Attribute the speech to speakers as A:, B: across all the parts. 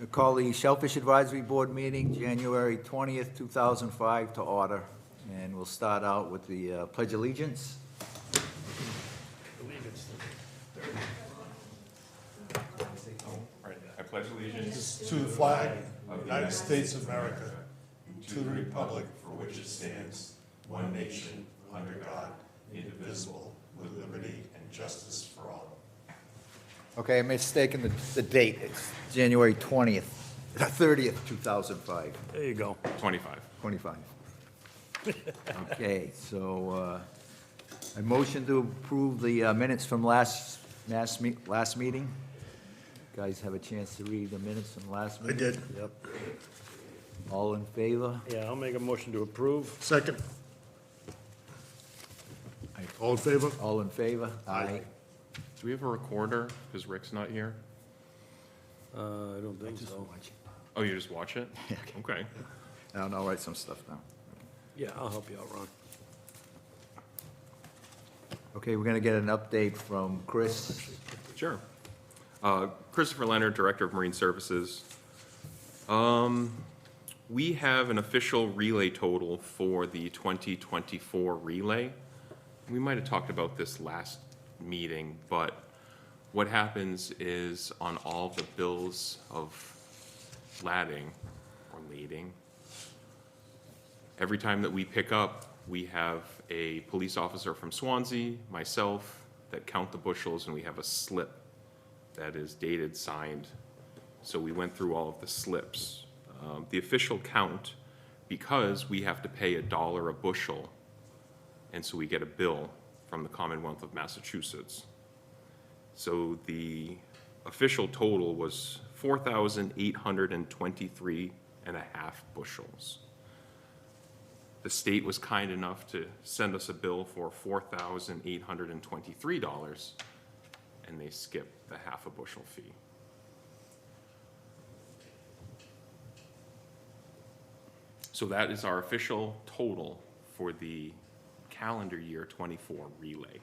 A: I call the Shellfish Advisory Board meeting, January 20th, 2005, to order. And we'll start out with the Pledge of Allegiance.
B: I pledge allegiance
C: to the flag of the United States of America, to the republic for which it stands, one nation, under God, indivisible, with liberty and justice for all.
A: Okay, I'm mistaken the date. It's January 20th, 30th, 2005.
D: There you go.
B: 25.
A: 25. Okay, so I motion to approve the minutes from last meeting. You guys have a chance to read the minutes from last meeting?
C: did.
A: Yep. All in favor?
D: Yeah, I'll make a motion to approve.
C: Second. All in favor?
A: All in favor? Aye.
B: Do we have a recorder? Because Rick's not here.
D: I don't think
A: Just
D: so.
A: watch it.
B: Oh, you just watch it? Okay.
A: I'll write some stuff down.
D: Yeah, I'll help you out, Ron.
A: Okay, we're gonna get an update from Chris.
B: Sure. Christopher Leonard, Director of Marine Services. We have an official relay total for the 2024 relay. We might have talked about this last meeting, but what happens is on all the bills of lading or lading, every time that we pick up, we have a police officer from Swansea, myself, that count the bushels, and we have a slip that is dated, signed. So we went through all of the slips. The official count, because we have to pay $1 a bushel, and so we get a bill from the Commonwealth of Massachusetts. So the official total was 4,823.5 bushels. The state was kind enough to send us a bill for $4,823, and they skipped the half a bushel fee. So that is our official total for the calendar year 24 relay.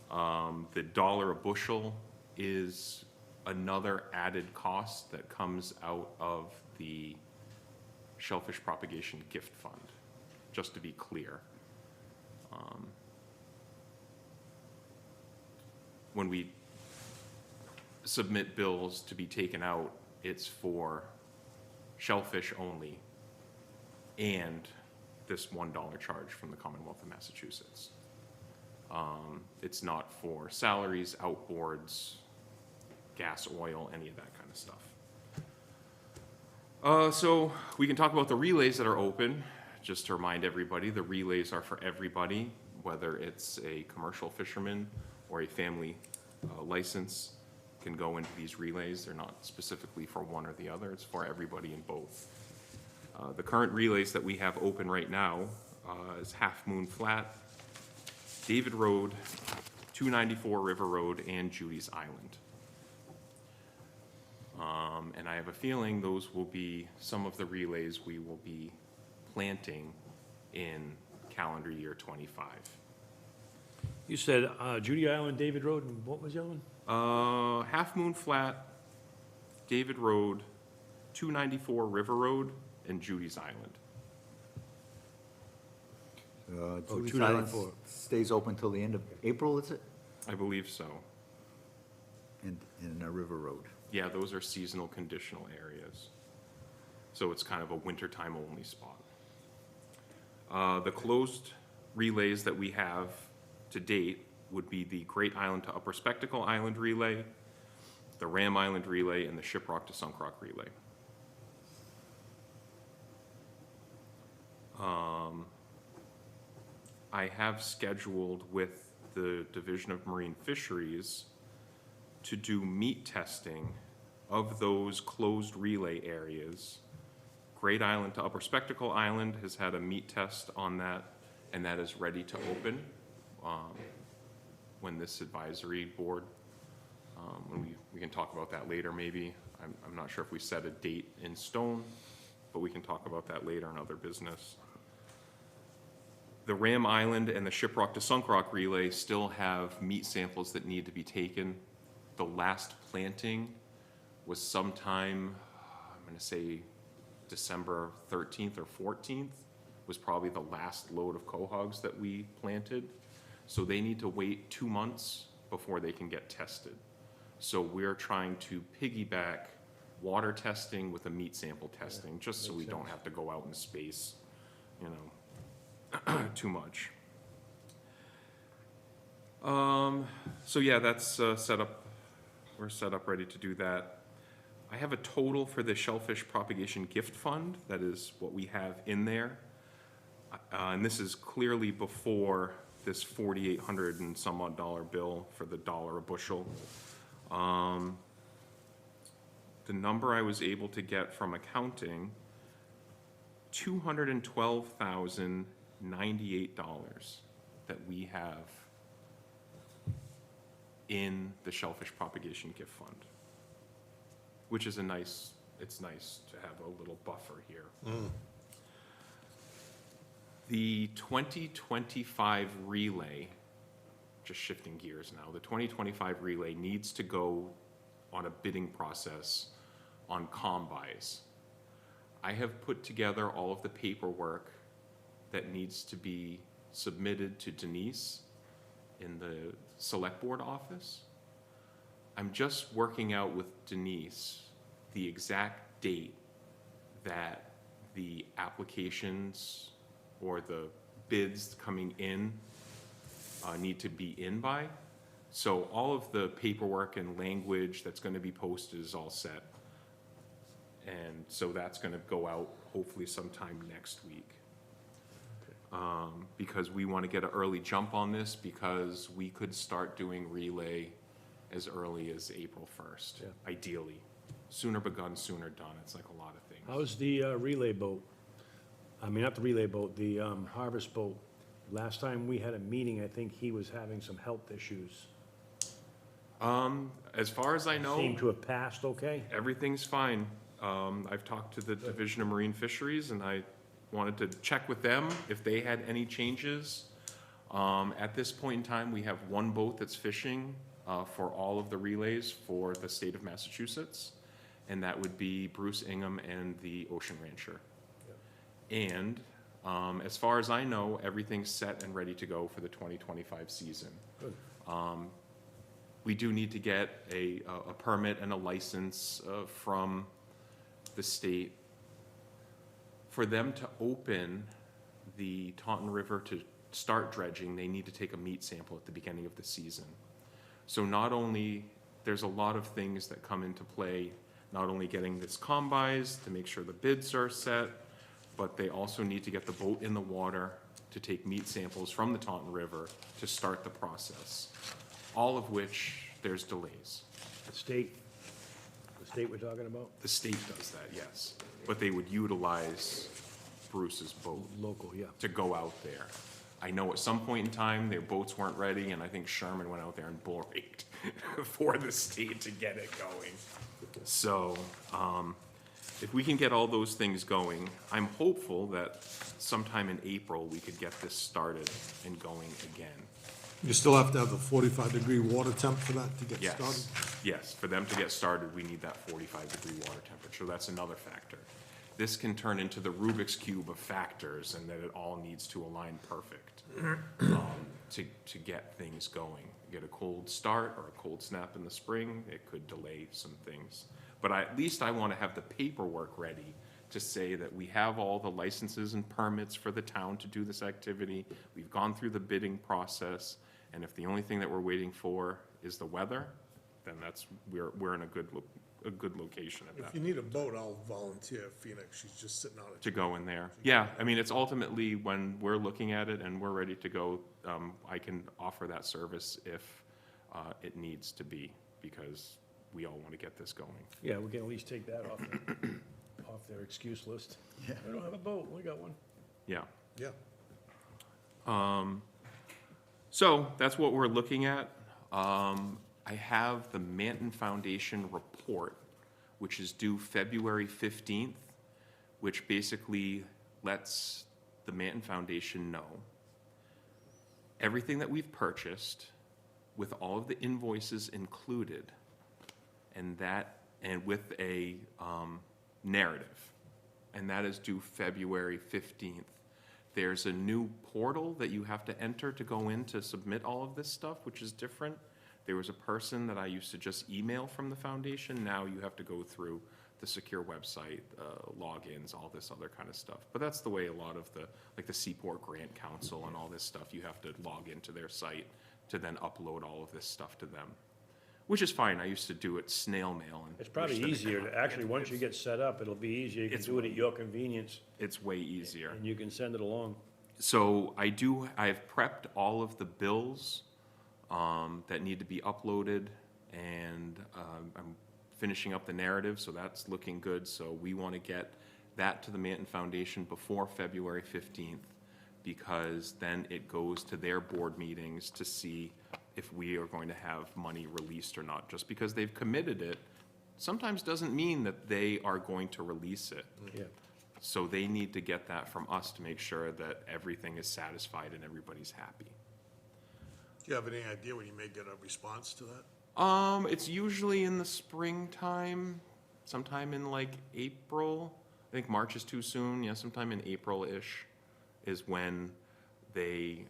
B: The $1 a bushel is another added cost that comes out of the Shellfish Propagation Gift Fund, just to be clear. When we submit bills to be taken out, it's for shellfish only and this $1 charge from the Commonwealth of Massachusetts. It's not for salaries, outboards, gas, oil, any of that kind of stuff. So we can talk about the relays that are open. Just to remind everybody, the relays are for everybody, whether it's a commercial fisherman or a family license can go into these relays. They're not specifically for one or the other. It's for everybody in both. The current relays that we have open right now is Half Moon Flat, David Road, 294 River Road, and Judy's Island. And I have a feeling those will be some of the relays we will be planting in calendar year 25.
D: You said Judy Island, David Road, and what was the other one?
B: Half Moon Flat, David Road, 294 River Road, and Judy's Island.
A: Judy's
D: 294.
A: Island stays open till the end of April, is it?
B: I believe so.
A: In River Road.
B: Yeah, those are seasonal conditional areas. So it's kind of a wintertime only spot. The closed relays that we have to date would be the Great Island to Upper Spectacle Island relay, the Ram Island relay, and the Shiprock to Sunk Rock relay. I have scheduled with the Division of Marine Fisheries to do meat testing of those closed relay areas. Great Island to Upper Spectacle Island has had a meat test on that, and that is ready to open when this advisory board, when we can talk about that later maybe. I'm not sure if we set a date in stone, but we can talk about that later in other business. The Ram Island and the Shiprock to Sunk Rock relay still have meat samples that need to be taken. The last planting was sometime, I'm gonna say December 13th or 14th was probably the last load of quahogs that we planted. So they need to wait 2 months before they can get tested. So we're trying to piggyback water testing with a meat sample testing, just so we don't have to go out in space, you know, too much. So yeah, that's set up. We're set up, ready to do that. I have a total for the Shellfish Propagation Gift Fund. That is what we have in there. And this is clearly before this $4,800 and some odd dollar bill for the $1 a bushel. The number I was able to get from accounting, $212,098 that we have in the Shellfish Propagation Gift Fund, which is it's nice to have a little buffer here. The 2025 relay, just shifting gears now, the 2025 relay needs to go on a bidding process on combis. I have put together all of the paperwork that needs to be submitted to Denise in the select board office. I'm just working out with Denise the exact date that the applications or the bids coming in need to be in by. So all of the paperwork and language that's going to be posted is all set. And so that's going to go out hopefully sometime next week. Because we want to get an early jump on this, because we could start doing relay as early as April 1st, ideally. Sooner begun, sooner done. It's like a lot of things.
D: How's the relay boat? I mean, not the relay boat, the harvest boat. Last time we had a meeting, I think he was having some health issues.
B: As far as I know,
D: Seemed to have passed okay?
B: everything's fine. I've talked to the Division of Marine Fisheries, and I wanted to check with them if they had any changes. At this point in time, we have one boat that's fishing for all of the relays for the state of Massachusetts, and that would be Bruce Ingham and the Ocean Rancher. And as far as I know, everything's set and ready to go for the 2025 season.
D: Good.
B: We do need to get a permit and a license from the state. For them to open the Taunton River to start dredging, they need to take a meat sample at the beginning of the season. So not only, there's a lot of things that come into play, not only getting this combis to make sure the bids are set, but they also need to get the boat in the water to take meat samples from the Taunton River to start the process. All of which, there's delays.
D: The state we're talking about?
B: The state does that, yes, but they would utilize Bruce's boat
D: Local, yeah.
B: to go out there. I know at some point in time, their boats weren't ready, and I think Sherman went out there and bull raked for the state to get it going. So, if we can get all those things going, I'm hopeful that sometime in April, we could get this started and going again.
C: You still have to have the 45-degree water temp for that to get started?
B: Yes, yes, for them to get started, we need that 45-degree water temperature. That's another factor. This can turn into the Rubik's Cube of factors, and that it all needs to align perfect to get things going. Get a cold start or a cold snap in the spring, it could delay some things. But at least I want to have the paperwork ready to say that we have all the licenses and permits for the town to do this activity. We've gone through the bidding process, and if the only thing that we're waiting for is the weather, then we're in a good location at
C: If
B: that.
C: you need a boat, I'll volunteer Phoenix. She's just sitting on it.
B: To go in there. Yeah, I mean, it's ultimately when we're looking at it and we're ready to go, I can offer that service if it needs to be, because we all want to get this going.
D: Yeah, we can at least take that off their excuse list.
A: Yeah.
D: We don't have a boat, we got one.
B: Yeah.
C: Yeah.
B: So that's what we're looking at. I have the Manton Foundation report, which is due February 15th, which basically lets the Manton Foundation know everything that we've purchased with all of the invoices included. And that and with a narrative, and that is due February 15th. There's a new portal that you have to enter to go in to submit all of this stuff, which is different. There was a person that I used to just email from the foundation. Now you have to go through the secure website, logins, all this other kind of stuff. But that's the way a lot of like the Seaport Grant Council and all this stuff, you have to log into their site to then upload all of this stuff to them, which is fine. I used to do it snail mail. And
D: It's probably
B: wish that it
D: easier,
B: could-
D: actually, once you get set up, it'll be easier. You can
B: It's-
D: do it at your convenience,
B: It's way easier.
D: and you can send it along.
B: So I've prepped all of the bills that need to be uploaded, and I'm finishing up the narrative, so that's looking good. So we want to get that to the Manton Foundation before February 15th, because then it goes to their board meetings to see if we are going to have money released or not. Just because they've committed it sometimes doesn't mean that they are going to release it.
D: Yeah.
B: So they need to get that from us to make sure that everything is satisfied and everybody's happy.
C: Do you have any idea when you may get a response to that?
B: It's usually in the springtime, sometime in like April. I think March is too soon. Yeah, sometime in April-ish is when they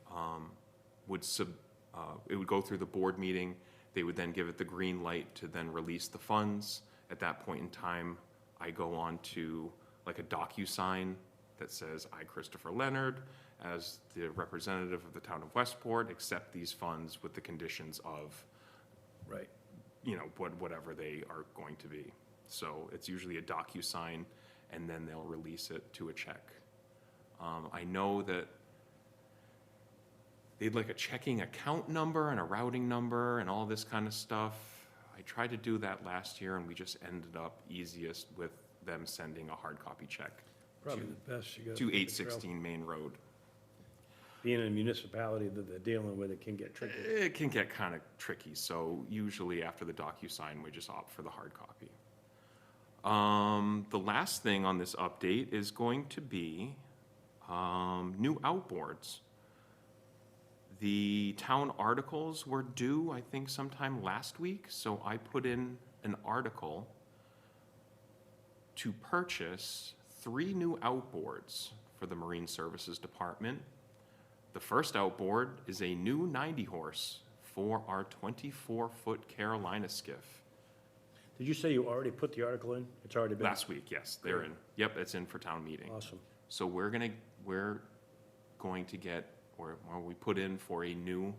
B: it would go through the board meeting. They would then give it the green light to then release the funds. At that point in time, I go on to like a DocuSign that says, I, Christopher Leonard, as the representative of the town of Westport, accept these funds with the conditions of,
D: Right.
B: you know, whatever they are going to be. So it's usually a DocuSign, and then they'll release it to a check. I know that they'd like a checking account number and a routing number and all this kind of stuff. I tried to do that last year, and we just ended up easiest with them sending a hard copy check
D: Probably the best. You gotta
B: to
D: keep it
B: 816 Main Road.
D: Being in a municipality that they're dealing with, it can get tricky.
B: It can get kind of tricky, so usually after the DocuSign, we just opt for the hard copy. The last thing on this update is going to be new outboards. The town articles were due, I think, sometime last week, so I put in an article to purchase 3 new outboards for the Marine Services Department. The first outboard is a new 90 horse for our 24-foot Carolina skiff.
D: Did you say you already put the article in? It's already been?
B: Last week, yes, they're in. Yep, it's in for town meeting.
D: Awesome.
B: So we're going to get, or we put in for a new, I'm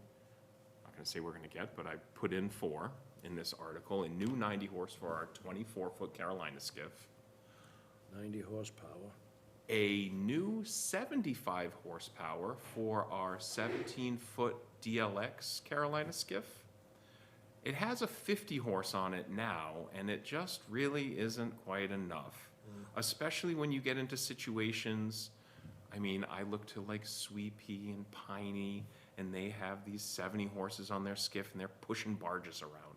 B: not going to say we're going to get, but I put in for, in this article, a new 90 horse for our 24-foot Carolina skiff,
D: 90 horsepower.
B: a new 75 horsepower for our 17-foot DLX Carolina skiff. It has a 50 horse on it now, and it just really isn't quite enough, especially when you get into situations. I mean, I look to like Sweepy and Piney, and they have these 70 horses on their skiff, and they're pushing barges around.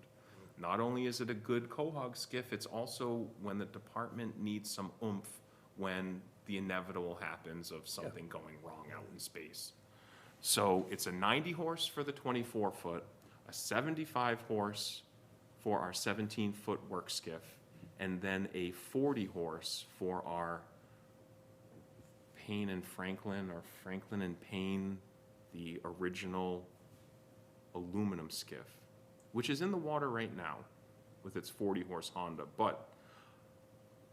B: Not only is it a good quahog skiff, it's also when the department needs some oomph when the inevitable happens of something going wrong out in space. So it's a 90 horse for the 24-foot, a 75 horse for our 17-foot work skiff, and then a 40 horse for our Payne and Franklin, or Franklin and Payne, the original aluminum skiff, which is in the water right now with its 40 horse Honda. But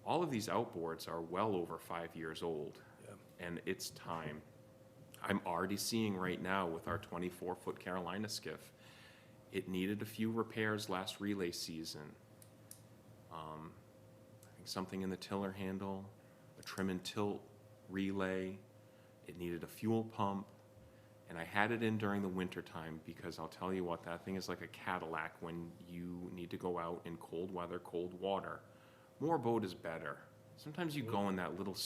B: all of these outboards are well over 5 years old, and it's time. I'm already seeing right now with our 24-foot Carolina skiff, it needed a few repairs last relay season. I think something in the tiller handle, a trim and tilt relay. It needed a fuel pump, and I had it in during the winter time because I'll tell you what, that thing is like a Cadillac when you need to go out in cold weather, cold water. More boat is better. Sometimes you go in that little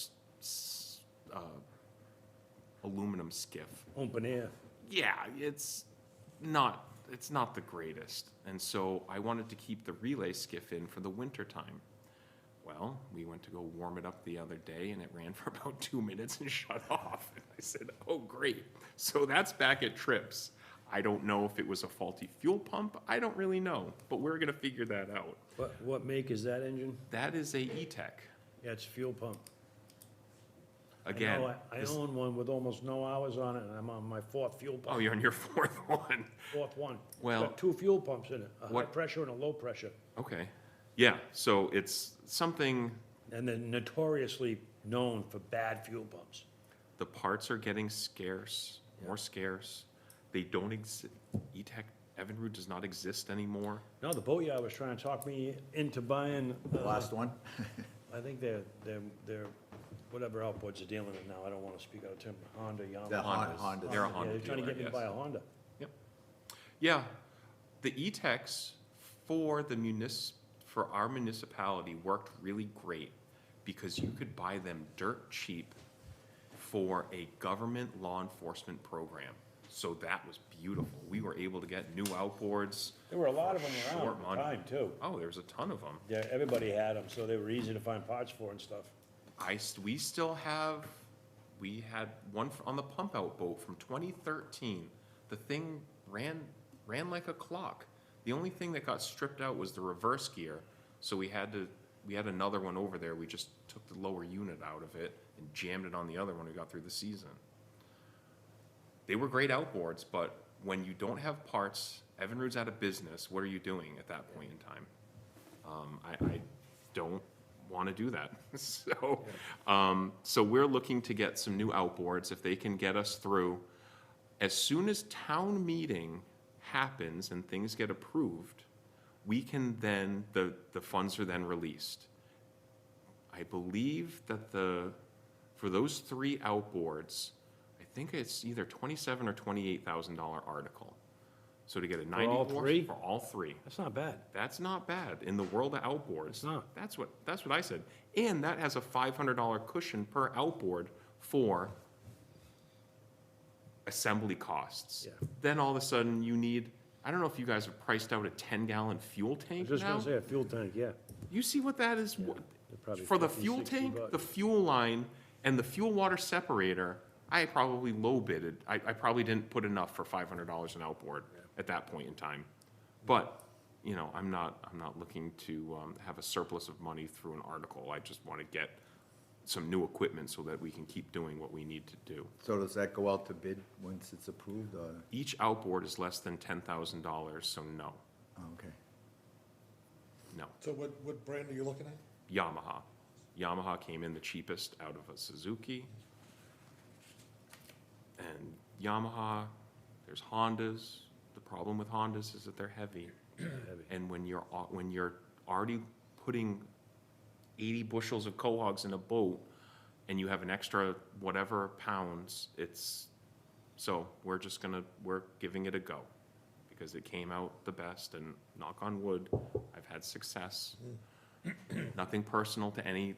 B: aluminum skiff.
D: Open air.
B: Yeah, it's not the greatest. And so I wanted to keep the relay skiff in for the winter time. Well, we went to go warm it up the other day, and it ran for about 2 minutes and shut off. And I said, oh, great. So that's back at trips. I don't know if it was a faulty fuel pump. I don't really know, but we're gonna figure that out.
D: What make is that engine?
B: That is a E-Tech.
D: Yeah, it's fuel pump.
B: Again.
D: I
B: this-
D: own one with almost no hours on it, and I'm on my fourth fuel
B: Oh,
D: pump,
B: you're on your fourth one.
D: fourth one.
B: Well-
D: Got two fuel pumps in it, a high
B: What-
D: pressure and a low pressure.
B: Okay. Yeah, so it's something,
D: And they're notoriously known for bad fuel pumps.
B: the parts are getting scarce, more scarce. They don't exist, E-Tech Evinrude does not exist anymore.
D: No, the boatyard was trying to talk me into buying,
A: Last one?
D: I think they're, whatever outboards are dealing in now, I don't wanna speak out of turn, Honda, Yamaha.
A: The
B: Hondas.
A: Honda.
B: They're a
D: Yeah,
B: Honda
D: they're trying to get me
B: dealer,
D: to buy
B: yes.
D: a Honda.
B: Yeah, the E-Techs for for our municipality worked really great because you could buy them dirt cheap for a government law enforcement program. So that was beautiful. We were able to get new outboards.
D: There were a lot of them
B: for
D: around
B: short
D: at the
B: money.
D: time, too.
B: Oh, there was a ton of them.
D: Yeah, everybody had them, so they were easy to find parts for and stuff.
B: We still have, we had one on the pump out boat from 2013. The thing ran like a clock. The only thing that got stripped out was the reverse gear, so we had another one over there. We just took the lower unit out of it and jammed it on the other when we got through the season. They were great outboards, but when you don't have parts, Evinrude's out of business, what are you doing at that point in time? I don't want to do that. So we're looking to get some new outboards, if they can get us through. As soon as town meeting happens and things get approved, we can then, the funds are then released. I believe that for those 3 outboards, I think it's either $27,000 or $28,000 article. So to get a 90
D: all
B: horse,
D: 3?
B: for all 3.
D: That's not bad.
B: That's not bad in the world of outboards.
D: It's not.
B: That's what I said. And that has a $500 cushion per outboard for assembly costs.
D: Yeah.
B: Then all of a sudden you need, I don't know if you guys have priced out a 10-gallon fuel
D: I
B: tank
D: was just
B: now.
D: gonna say, a fuel tank, yeah.
B: You see what that is?
D: They're probably
B: For the
D: 50,
B: fuel
D: 60
B: tank,
D: bucks.
B: the fuel line, and the fuel water separator, I probably low bidded. I probably didn't put enough for $500 an outboard at that point in time. But, you know, I'm not looking to have a surplus of money through an article. I just want to get some new equipment so that we can keep doing what we need to do.
A: So does that go out to bid once it's approved, or?
B: Each outboard is less than $10,000, so no,
A: Oh, okay.
B: no.
C: So what brand are you looking at?
B: Yamaha. Yamaha came in the cheapest out of a Suzuki. And Yamaha, there's Hondas. The problem with Hondas is that they're heavy. And when you're already putting 80 bushels of cohogs in a boat and you have an extra whatever pounds, so we're giving it a go because it came out the best, and knock on wood, I've had success. Nothing personal to any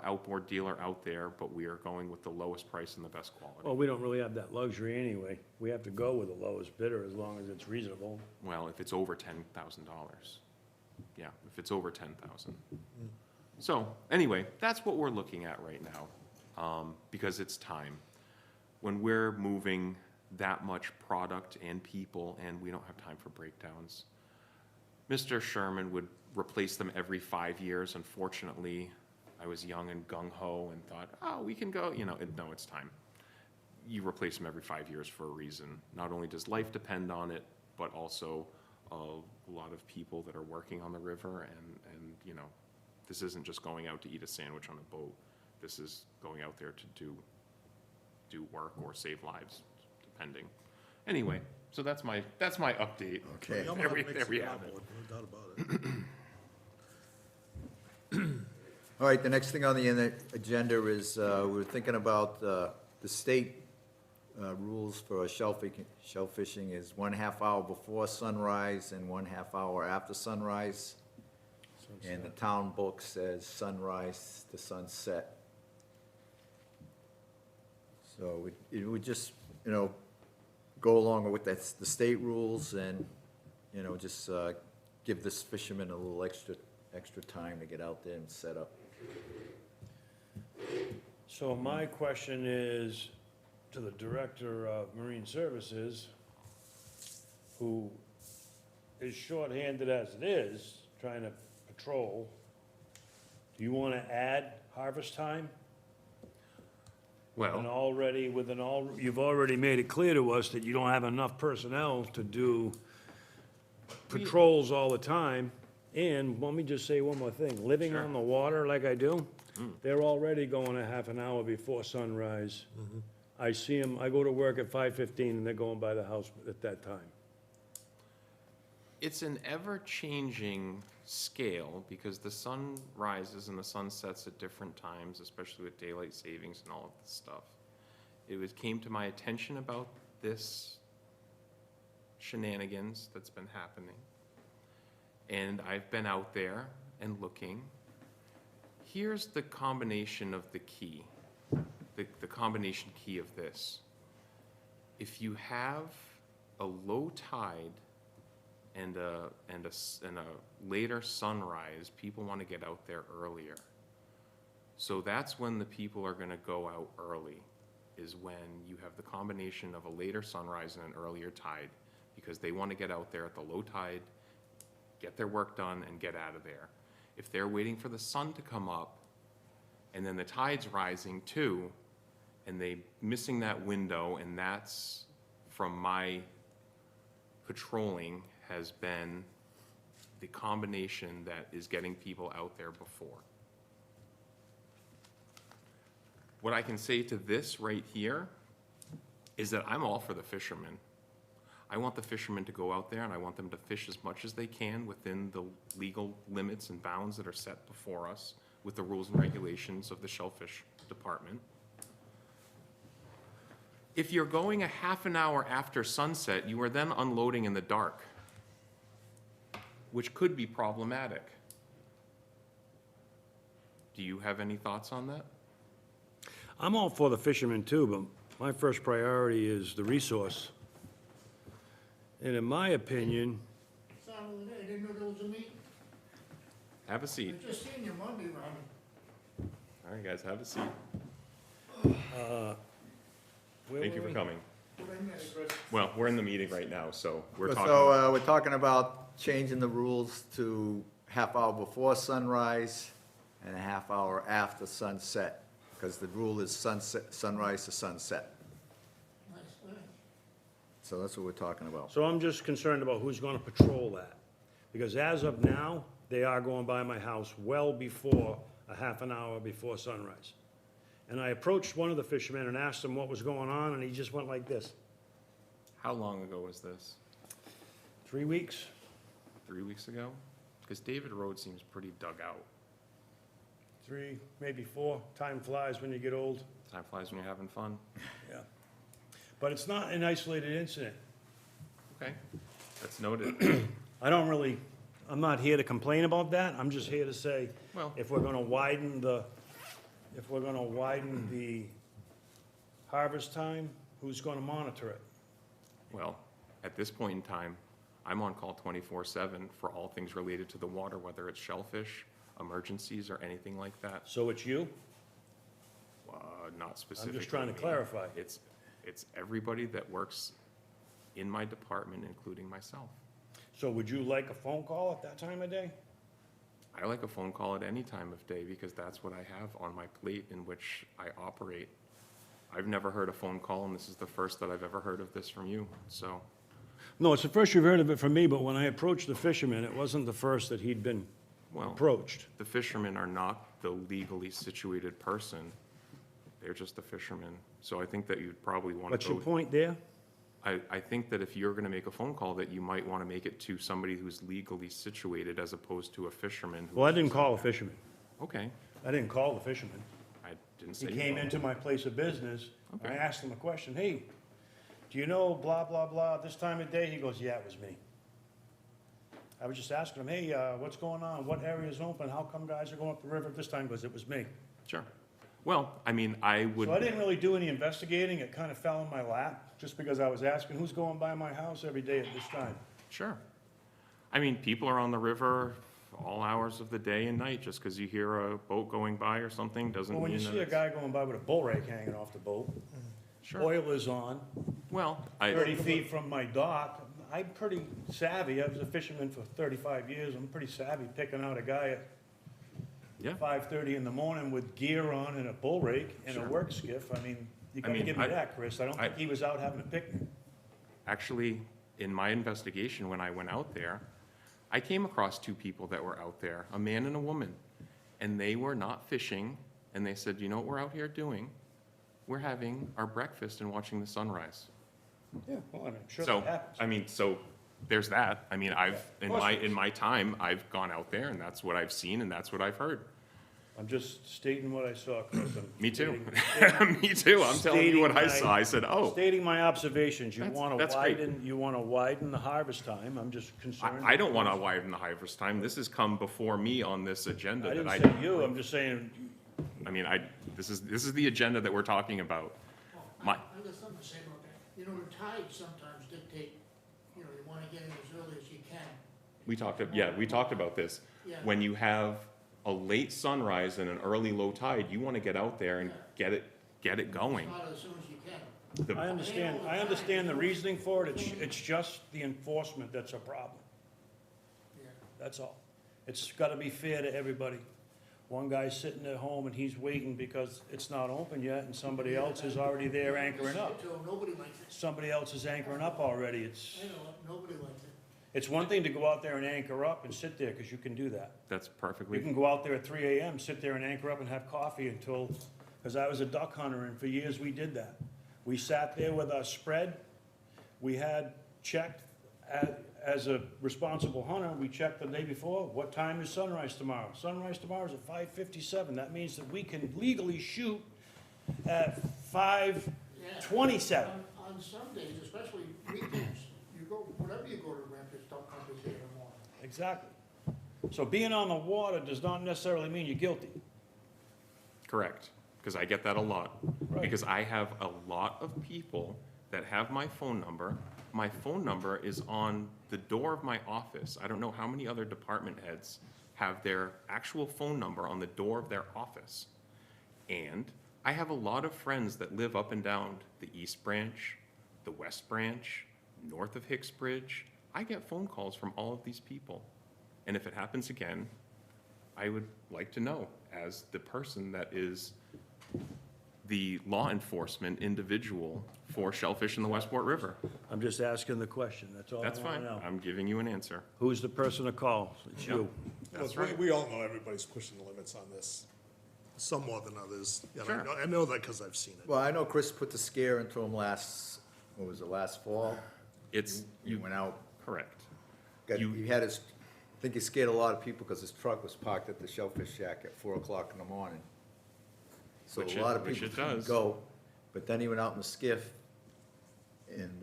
B: outboard dealer out there, but we are going with the lowest price and the best quality.
D: Well, we don't really have that luxury anyway. We have to go with the lowest bidder as long as it's reasonable.
B: Well, if it's over $10,000. Yeah, if it's over 10,000. So, anyway, that's what we're looking at right now, because it's time. When we're moving that much product and people, and we don't have time for breakdowns, Mr. Sherman would replace them every 5 years. Unfortunately, I was young and gung-ho and thought, oh, we can go, no, it's time. You replace them every 5 years for a reason. Not only does life depend on it, but also a lot of people that are working on the river, and this isn't just going out to eat a sandwich on a boat. This is going out there to do work or save lives, depending. Anyway, so that's my update.
A: Okay.
C: Yamaha
B: There we
C: makes a
B: have
C: good
B: it.
C: outboard, no doubt about it.
A: All right, the next thing on the agenda is, we're thinking about the state rules for shellfishing is 1/2 hour before sunrise and 1/2 hour after sunrise. And the town book says sunrise to sunset. So it would just, go along with the state rules and, just give this fisherman a little extra time to get out there and set up.
D: So my question is to the Director of Marine Services, who is shorthanded as it is, trying to patrol, do you wanna add harvest time? And
B: Well,
D: already, you've already made it clear to us that you don't have enough personnel to do patrols all the time. And let me just say one more thing, living
B: Sure.
D: on the water like I do, they're already going a half an hour before sunrise. I see them, I go to work at 5:15 and they're going by the house at that time.
B: it's an ever-changing scale because the sun rises and the sun sets at different times, especially with daylight savings and all of this stuff. Came to my attention about this shenanigans that's been happening. And I've been out there and looking. Here's the combination of the key, the combination key of this. If you have a low tide and a later sunrise, people want to get out there earlier. So that's when the people are going to go out early, is when you have the combination of a later sunrise and an earlier tide, because they want to get out there at the low tide, get their work done, and get out of there. If they're waiting for the sun to come up, and then the tide's rising too, and they missing that window, and that's, from my patrolling, has been the combination that is getting people out there before. What I can say to this right here is that I'm all for the fishermen. I want the fishermen to go out there and I want them to fish as much as they can within the legal limits and bounds that are set before us with the rules and regulations of the Shellfish Department. If you're going a half an hour after sunset, you are then unloading in the dark, which could be problematic. Do you have any thoughts on that?
D: I'm all for the fishermen too, but my first priority is the resource. And in my opinion,
E: Son, I didn't know there was a meeting.
B: Have a
E: I
B: seat.
E: just seen your Monday running.
B: All right, guys, have a seat.
D: where
B: Thank
D: were
B: you for
D: we?
B: coming.
E: What I missed.
B: Well, we're in the meeting right now, so we're talking.
A: So, we're talking about changing the rules to half hour before sunrise and a half hour after sunset, because the rule is sunrise to sunset.
E: Nice, nice.
A: So that's what we're talking about.
D: So I'm just concerned about who's gonna patrol that. Because as of now, they are going by my house well before, a half an hour before sunrise. And I approached one of the fishermen and asked him what was going on, and he just went like this.
B: How long ago was this?
D: 3 weeks?
B: 3 weeks ago? Because David Road seems pretty dug out.
D: 3, maybe 4. Time flies when you get old.
B: Time flies when you're having fun.
D: Yeah. But it's not an isolated incident.
B: Okay, that's noted.
D: I'm not here to complain about that. I'm just here to say,
B: Well-
D: if we're gonna widen the harvest time, who's gonna monitor it?
B: Well, at this point in time, I'm on call 24/7 for all things related to the water, whether it's shellfish, emergencies, or anything like that.
D: So it's you?
B: Not specifically.
D: I'm just trying to
B: me.
D: clarify.
B: It's everybody that works in my department, including myself.
D: So would you like a phone call at that time of day?
B: I like a phone call at any time of day because that's what I have on my plate in which I operate. I've never heard a phone call, and this is the first that I've ever heard of this from you, so.
D: No, it's the first you've heard of it from me, but when I approached the fisherman, it wasn't the first that he'd been
B: Well,
D: approached.
B: the fishermen are not the legally situated person. They're just the fishermen. So I think that you'd probably want
D: What's
B: to
D: your
B: go.
D: point there?
B: I think that if you're going to make a phone call, that you might want to make it to somebody who's legally situated as opposed to a fisherman.
D: Well, I didn't call a fisherman.
B: Okay,
D: I didn't call the fisherman.
B: I didn't
D: He
B: say.
D: came
B: you
D: into my place of business, and I
B: Okay.
D: asked him a question, hey, do you know blah, blah, blah, this time of day? He goes, yeah, it was me. I was just asking him, hey, what's going on? What area's open? How come guys are going up the river this time? He goes, it was me.
B: Sure. Well, I mean, I would.
D: So I didn't really do any investigating. It kind of fell in my lap, just because I was asking, who's going by my house every day at this time?
B: Sure. I mean, people are on the river all hours of the day and night. Just because you hear a boat going by or something doesn't
D: Well, when
B: mean
D: you
B: that
D: see a
B: it's-
D: guy going by with a bull rake hanging off the boat,
B: Sure.
D: oil is on,
B: Well,
D: 30 feet from my dock, I'm pretty savvy. I was a fisherman for 35 years. I'm pretty savvy picking out a guy at
B: Yeah.
D: 5:30 in the morning with gear on and a bull rake and a
B: Sure.
D: work skiff. I mean, you gotta
B: mean,
D: give me
B: I-
D: that, Chris. I don't think he was out having a picnic.
B: Actually, in my investigation, when I went out there, I came across two people that were out there, a man and a woman, and they were not fishing, and they said, you know what we're out here doing? We're having our breakfast and watching the sunrise.
D: Yeah, well, I'm sure
B: So,
D: that happens.
B: I mean, so there's that. I mean,
D: of course there is.
B: in my time, I've gone out there, and that's what I've seen, and that's what I've heard.
D: I'm just stating what I saw, Chris. I'm
B: Me too.
D: stating-
B: Me too. I'm telling you what I
D: Stating
B: saw. I said, oh,
D: Stating my observations. You
B: That's-
D: wanna
B: that's great.
D: widen the harvest time. I'm just concerned.
B: I don't want to widen the harvest time. This has come before me on this agenda
D: I
B: that
D: didn't
B: I.
D: say you, I'm just saying,
B: I mean, this is the agenda that we're talking about.
E: Well,
B: My-
E: I got something to say about that. You know, the tides sometimes dictate, you know, you wanna get in as early as you can.
B: We talked about this.
E: Yeah.
B: When you have a late sunrise and an early low tide, you want to get out there and get it going.
E: Start as soon as you can.
B: The-
D: I understand the reasoning for it. It's just the enforcement that's a problem.
E: Yeah.
D: That's all. It's gotta be fair to everybody. One guy's sitting at home and he's waiting because it's not open yet, and somebody else is already there anchoring up.
E: Nobody likes it.
D: Somebody else is anchoring up already. It's,
E: I know, nobody likes it.
D: it's one thing to go out there and anchor up and sit there, because you can do that.
B: That's
D: You
B: perfectly,
D: can go out there at 3 AM, sit there and anchor up and have coffee until, because I was a duck hunter, and for years we did that. We sat there with our spread. We had checked, as a responsible hunter, we checked the day before, what time is sunrise tomorrow? Sunrise tomorrow is at 5:57. That means that we can legally shoot at 5:27.
E: On some days, especially weekends, you go, whatever you go to rent, it's don't come to here in the morning.
D: Exactly. So being on the water does not necessarily mean you're guilty.
B: correct, because I get that a lot.
D: Right.
B: Because I have a lot of people that have my phone number. My phone number is on the door of my office. I don't know how many other department heads have their actual phone number on the door of their office. And I have a lot of friends that live up and down the East Branch, the West Branch, north of Hicksbridge. I get phone calls from all of these people. And if it happens again, I would like to know, as the person that is the law enforcement individual for Shellfish in the Westport River.
D: I'm just asking the question, that's all I
B: That's
D: want
B: fine.
D: to know.
B: I'm giving you an answer.
D: Who's the person to call? It's
B: Yep.
D: you.
B: That's
C: Look,
B: right.
C: we all know everybody's pushing the limits on this, some more than others. You know,
B: Sure.
C: I know that because I've seen it.
A: Well, I know Chris put the scare into him last fall?
B: It's,
A: He
B: you,
A: went out,
B: correct.
A: he had his, I think he scared a lot of people because his truck was parked at the Shellfish Shack at 4 o'clock in the morning. So
B: Which
A: a lot
B: it-
A: of
B: which
A: people
B: it
A: couldn't
B: does.
A: go, but then he went out in the skiff and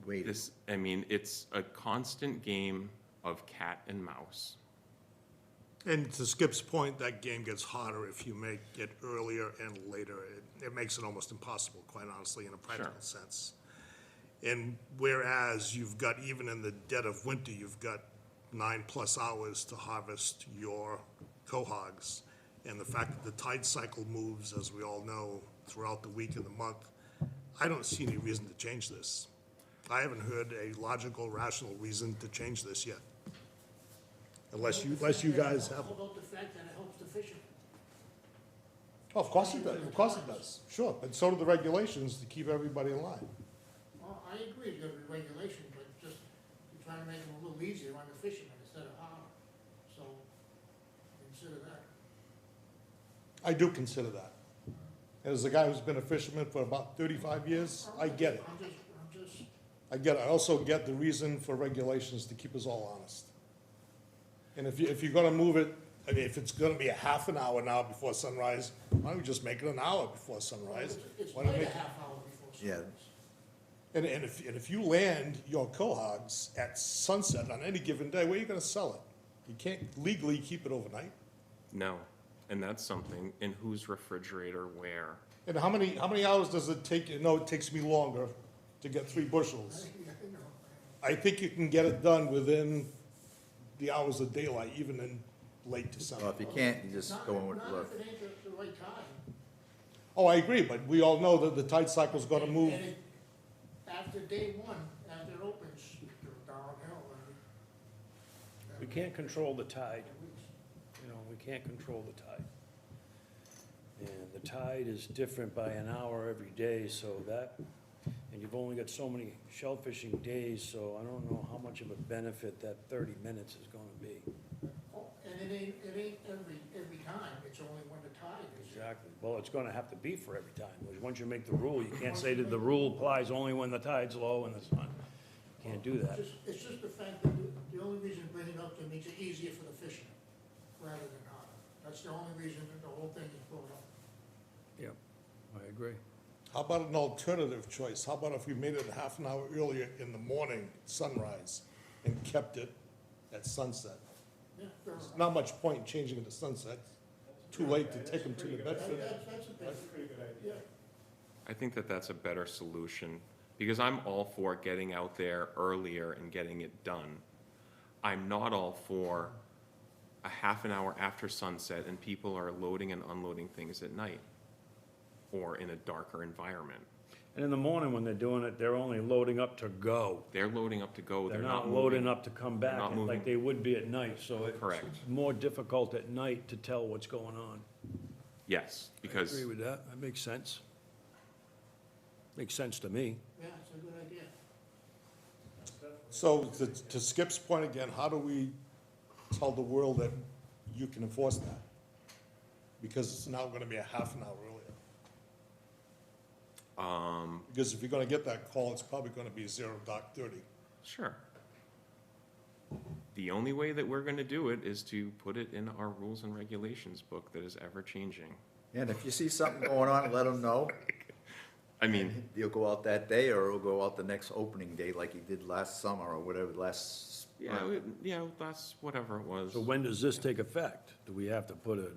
A: waited.
B: This, I mean, it's a constant game of cat and mouse.
C: And to Skip's point, that game gets harder if you make it earlier and later. It makes it almost impossible, quite honestly, in a practical sense. And whereas you've got, even in the dead of winter, you've got 9+ hours to harvest your cohogs. And the fact that the tide cycle moves, as we all know, throughout the week and the month, I don't see any reason to change this. I haven't heard a logical, rational reason to change this yet. Unless you guys have.
E: How about the fact that it helps the fishermen?
C: Oh, of course it does, of course it does, sure, but so do the regulations to keep everybody in line.
E: Well, I agree, there's gotta be regulation, but just, you're trying to make it a little easier on the fishermen instead of harder. So, consider that.
C: I do consider that. As a guy who's been a fisherman for about 35 years, I get it.
E: I'm just,
C: I get it. I also get the reason for regulations to keep us all honest. And if you're gonna move it, I mean, if it's gonna be a half an hour now before sunrise, why don't we just make it an hour before sunrise?
E: it's
C: Why don't
E: like
C: we
E: a
C: make it-
E: half hour before
A: Yeah.
E: sunrise.
C: And if you land your cohogs at sunset on any given day, where are you gonna sell it? You can't legally keep it overnight.
B: No, and that's something, in whose refrigerator where?
C: And how many hours does it take? No, it takes me longer to get 3 bushels. I think you can get it done within the hours of daylight, even in late
A: Well,
C: December.
A: if you can't, you just go in with
E: Not
A: luck.
E: if it ain't the right time.
C: Oh, I agree, but we all know that the tide cycle's gonna move.
E: And after day one, after it opens,
D: We can't control the tide. You know, we can't control the tide. And the tide is different by an hour every day, so that, and you've only got so many shellfishing days, so I don't know how much of a benefit that 30 minutes is gonna be.
E: Oh, and it ain't every time, it's only when the tide is.
D: Exactly. Well, it's gonna have to be for every time, because once you make the rule, you can't say that the rule applies only when the tide's low and the sun. Can't do that.
E: It's just the fact that the only reason bringing it up to makes it easier for the fishermen, rather than harder. That's the only reason that the whole thing is brought up.
D: Yep, I agree.
C: How about an alternative choice? How about if we made it a half an hour earlier in the morning, sunrise, and kept it at sunset?
E: Yeah, fair
C: There's
E: enough.
C: not much point in changing it to sunset. Too late to take them to New Bedford.
E: That's a pretty good idea.
B: I think that that's a better solution, because I'm all for getting out there earlier and getting it done. I'm not all for a half an hour after sunset and people are loading and unloading things at night or in a darker environment.
D: And in the morning, when they're doing it, they're only loading up to go.
B: They're loading up to go,
D: They're
B: they're
D: not
B: not
D: loading
B: moving.
D: up to come back
B: not moving.
D: like they would be at night, so it's
B: Correct.
D: more difficult at night to tell what's going on.
B: Yes,
D: I
B: because,
D: agree with that, that makes sense. Makes sense to me.
E: Yeah, it's a good idea.
C: So to Skip's point again, how do we tell the world that you can enforce that? Because it's now gonna be a half an hour earlier. Because if you're gonna get that call, it's probably gonna be 0:30.
B: sure. The only way that we're gonna do it is to put it in our rules and regulations book that is ever changing.
A: And if you see something going on, let them know.
B: I mean,
A: You'll go out that day, or it'll go out the next opening day like you did last summer, or whatever, last
B: yeah,
A: spring.
B: that's whatever it was.
D: So when does this take effect? Do we have to put a,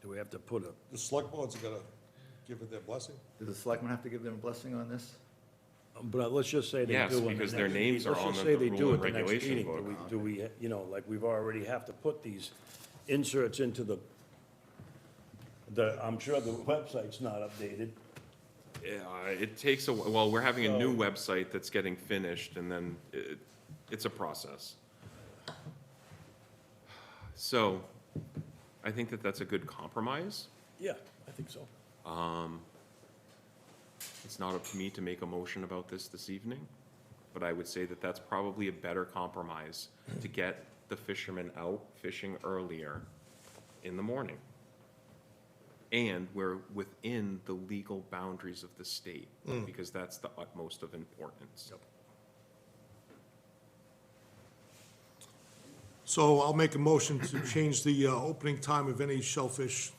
C: The select board's gotta give it their blessing.
A: Do the selectmen have to give them a blessing on this?
D: but let's just say they do.
B: Yes,
D: in the
B: because
D: next
B: their
D: meeting.
B: names are
D: Let's
B: on
D: just
B: the
D: say they
B: rule
D: do
B: and
D: at the next
B: regulation
D: meeting.
B: book.
D: Do we, you know, like we've already have to put these inserts into the, I'm sure the website's not updated.
B: It takes well, we're having a new
D: So-
B: website that's getting finished, and then it's a process. So, I think that that's a good compromise.
D: Yeah, I think so.
B: It's not up to me to make a motion about this evening, but I would say that that's probably a better compromise to get the fishermen out fishing earlier in the morning. And we're within the legal boundaries of the state, because that's the utmost of importance.
C: So I'll make a motion to change the opening time of any shellfish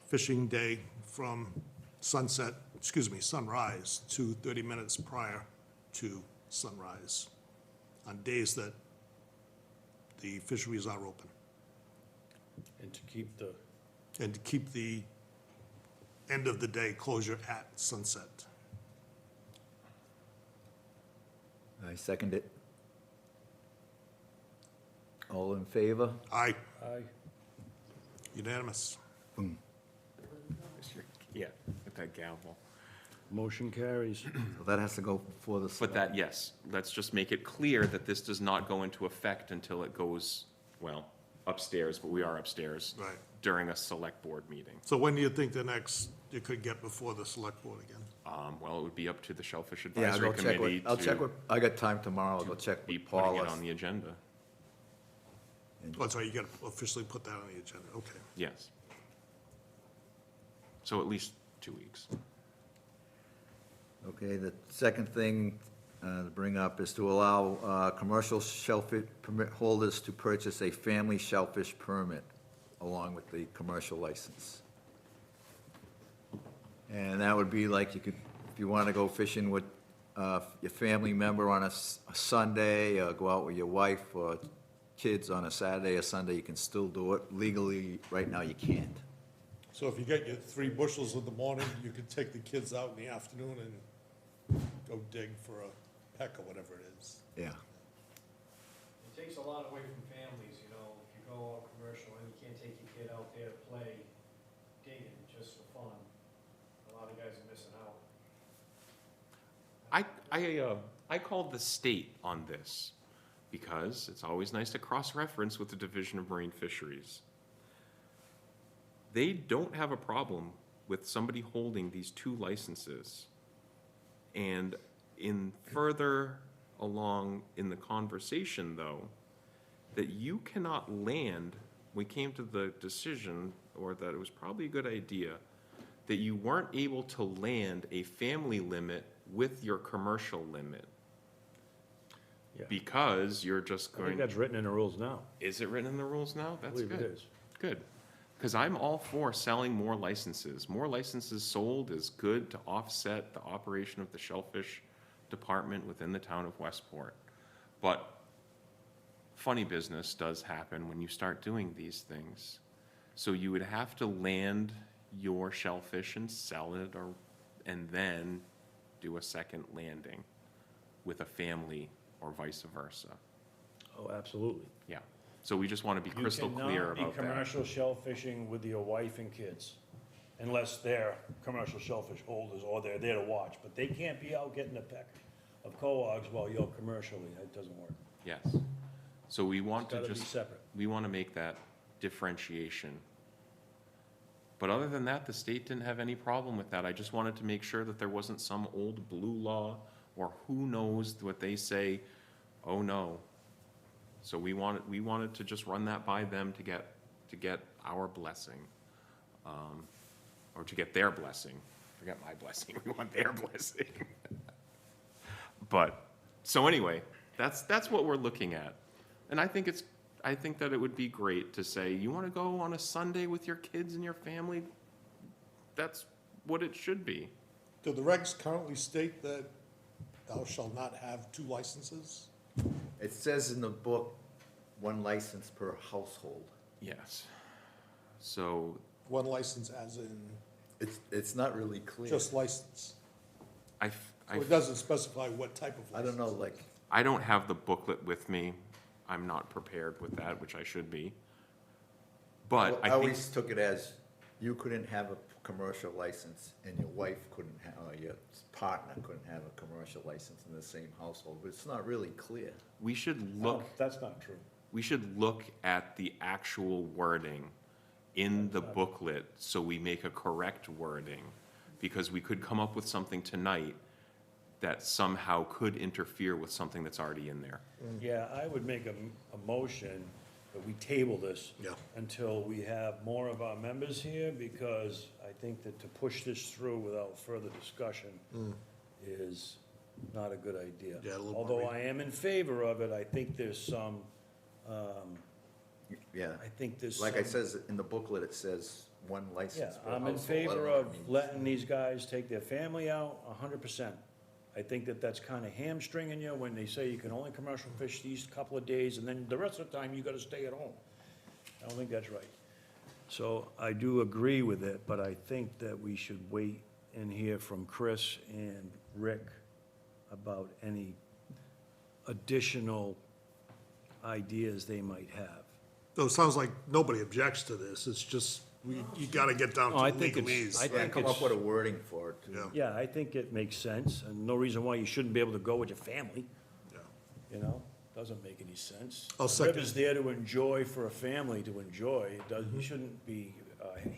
C: fishing day from sunrise to 30 minutes prior to sunrise on days that the fisheries are open,
D: And to keep the,
C: and to keep the end of the day closure at sunset.
A: I second it. All in favor?
C: Aye, unanimous.
B: Yeah, with that gavel.
D: motion carries.
A: So that has to go before the.
B: But that, yes, let's just make it clear that this does not go into effect until it goes, well, upstairs, but we are upstairs.
C: Right.
B: During a select board meeting.
C: So when do you think the next, you could get before the select board again?
B: Well, it would be up to the Shellfish
A: Yeah, I'll
B: Advisory
A: go check
B: Committee
A: with, I'll check
B: to
A: with, I got time tomorrow, I'll go check
B: be
A: with
B: putting
A: Paula.
B: it on the agenda.
C: Oh, sorry, you gotta officially put that on the agenda, okay.
B: Yes. So at least 2 weeks.
A: Okay, the second thing to bring up is to allow commercial shellfish permit holders to purchase a family shellfish permit along with the commercial license. And that would be like you could, if you want to go fishing with your family member on a Sunday, or go out with your wife or kids on a Saturday or Sunday, you can still do it. Legally, right now, you can't.
C: So if you get your 3 bushels in the morning, you could take the kids out in the afternoon and go dig for a peck or whatever it is.
A: Yeah.
F: It takes a lot away from families, you know, if you go all commercial and you can't take your kid out there to play digging just for fun. A lot of guys are missing out.
B: I called the state on this because it's always nice to cross-reference with the Division of Marine Fisheries. They don't have a problem with somebody holding these 2 licenses. And in further along in the conversation, though, that you cannot land, we came to the decision, or that it was probably a good idea, that you weren't able to land a family limit with your commercial limit.
D: Yeah.
B: Because you're just
D: I think
B: going,
D: that's written in the rules now.
B: is it written in the rules now?
D: I
B: That's
D: believe
B: good.
D: it is.
B: Good. Because I'm all for selling more licenses. More licenses sold is good to offset the operation of the shellfish department within the town of Westport. But funny business does happen when you start doing these things. So you would have to land your shellfish and sell it, or, and then do a second landing with a family or vice versa.
D: Oh, absolutely.
B: Yeah. So we just want to be crystal clear about
D: You cannot be
B: that.
D: commercial shellfishing with your wife and kids, unless they're commercial shellfish holders or they're there to watch. But they can't be out getting a peck of cohogs while you're commercially. That doesn't work.
B: Yes. So we want
D: It's
B: to
D: gotta be
B: just,
D: separate.
B: we want to make that differentiation. But other than that, the state didn't have any problem with that. I just wanted to make sure that there wasn't some old blue law, or who knows what they say, oh no. So we wanted to just run that by them to get our blessing, or to get their blessing. Forget my blessing, we want their blessing. But, so anyway, that's what we're looking at. And I think that it would be great to say, you want to go on a Sunday with your kids and your family? That's what it should be.
C: Do the regs currently state that thou shalt not have 2 licenses?
A: It says in the book, 1 license per household.
B: Yes. So
C: 1 license as in
A: It's not really clear.
C: just license?
B: I
C: So it doesn't specify what type of
A: I
C: license?
A: don't know, like,
B: I don't have the booklet with me. I'm not prepared with that, which I should be. But
A: I
B: I think,
A: always took it as you couldn't have a commercial license and your wife couldn't have, or your partner couldn't have a commercial license in the same household, but it's not really clear.
B: we should
D: No,
B: look,
D: that's not true.
B: we should look at the actual wording in the booklet so we make a correct wording. Because we could come up with something tonight that somehow could interfere with something that's already in there.
D: Yeah, I would make a motion that we table this
C: Yeah.
D: until we have more of our members here, because I think that to push this through without further discussion is not a good idea.
C: Yeah, a little more
D: Although I am in favor of it, I think there's some,
A: Yeah,
D: I think there's
A: like I
D: some-
A: says, in the booklet, it says 1
D: Yeah,
A: license per household.
D: I'm in
A: I
D: favor
A: don't know what it
D: of
A: means.
D: letting these guys take their family out 100%. I think that that's kind of hamstringing you when they say you can only commercial fish these couple of days, and then the rest of the time you gotta stay at home. I don't think that's right. So I do agree with it, but I think that we should wait and hear from Chris and Rick about any additional ideas they might have.
C: So it sounds like nobody objects to this, it's just, you gotta get down
D: Oh, I
C: to
D: think it's-
C: legalese.
D: I
A: Yeah,
D: think
A: come up
D: it's-
A: with a wording for it, too.
C: Yeah.
D: Yeah, I think it makes sense, and no reason why you shouldn't be able to go with your family.
C: Yeah.
D: You know, doesn't make any sense.
C: I'll second.
D: River's there to enjoy, for a family to enjoy. It does, you shouldn't be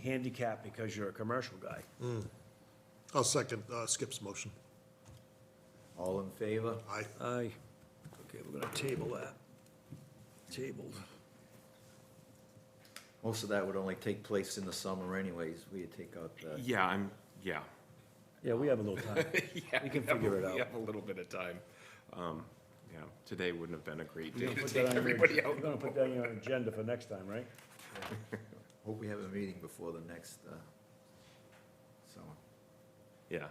D: handicapped because you're a commercial guy.
C: I'll second Skip's motion.
A: All in favor?
C: Aye.
D: Aye. Okay, we're gonna table that. Tabled.
A: Most of that would only take place in the summer anyways, we take out the.
B: Yeah, yeah.
D: Yeah, we have a little time.
B: Yeah,
D: We can figure it out.
B: We have a little bit of time. Yeah, today wouldn't have been a great
D: You're
B: day
D: gonna
B: to
D: put that
B: take
D: on your-
B: everybody out.
D: You're gonna put that on your agenda for next time, right?
A: Hope we have a meeting before the next, summer.
B: Yeah.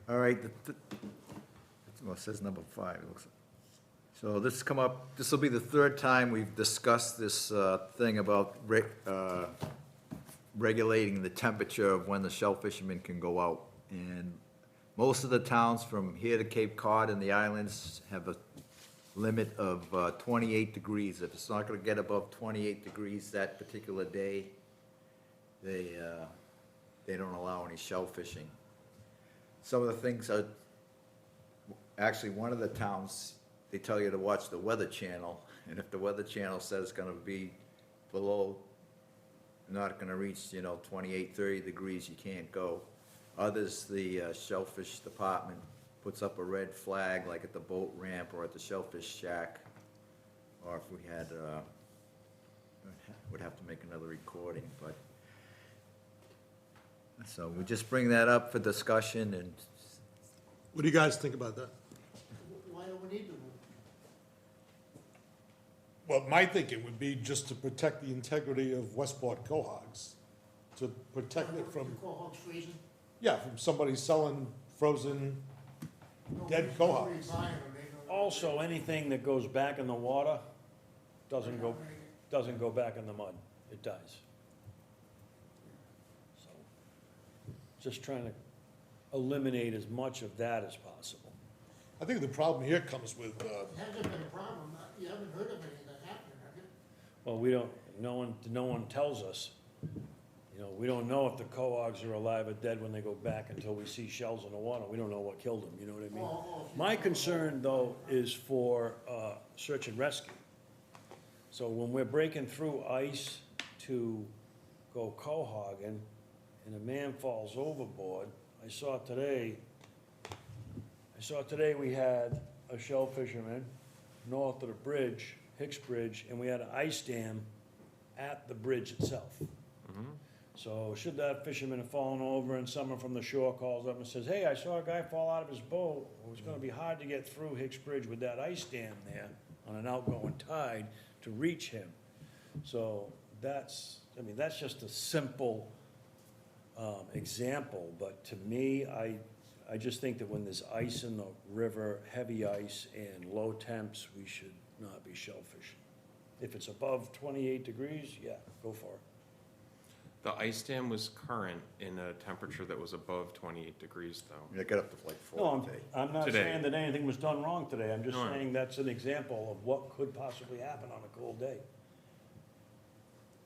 A: All right, well, it says number 5, it looks like. So this come up, this will be the 3rd time we've discussed this thing about regulating the temperature of when the shell fishermen can go out. And most of the towns from here to Cape Cod and the islands have a limit of 28 degrees. If it's not gonna get above 28 degrees that particular day, they don't allow any shell fishing. Some of the things are, actually, one of the towns, they tell you to watch the Weather Channel, and if the Weather Channel says it's gonna be below, not gonna reach, 28, 30 degrees, you can't go. Others, the Shellfish Department puts up a red flag, like at the boat ramp or at the Shellfish Shack, or if we had, would have to make another recording, but, so we just bring that up for discussion, and
C: What do you guys think about that?
E: Why do we need the rule?
C: Well, my thinking would be just to protect the integrity of Westport Cohogs, to protect it from,
E: The Quahog's freezing?
C: yeah, from somebody selling frozen, Dead
E: Nobody's
C: quahogs.
E: buying them, they know-
D: Also, anything that goes back in the water doesn't go back in the mud. It dies. So, just trying to eliminate as much of that as possible.
C: I think the problem here comes with,
E: It hasn't been a problem, you haven't heard of any of that happening, have you?
D: Well, we don't, no one tells us. We don't know if the cohogs are alive or dead when they go back until we see shells in the water. We don't know what killed them, you know what I mean? My concern, though, is for search and rescue. So when we're breaking through ice to go cohogging, and a man falls overboard, I saw today we had a shell fisherman north of the bridge, Hicks Bridge, and we had an ice dam at the bridge itself. So should that fisherman have fallen over and someone from the shore calls up and says, hey, I saw a guy fall out of his boat, it was gonna be hard to get through Hicks Bridge with that ice dam there on an outgoing tide to reach him. So that's just a simple example, but to me, I just think that when there's ice in the river, heavy ice and low temps, we should not be shellfishing. If it's above 28 degrees, yeah, go for it.
B: The ice dam was current in a temperature that was above 28 degrees, though.
A: it got up to like
D: No,
A: 40 today.
D: I'm not
B: Today.
D: saying that anything was done wrong today, I'm just
B: No.
D: saying that's an example of what could possibly happen on a cold day.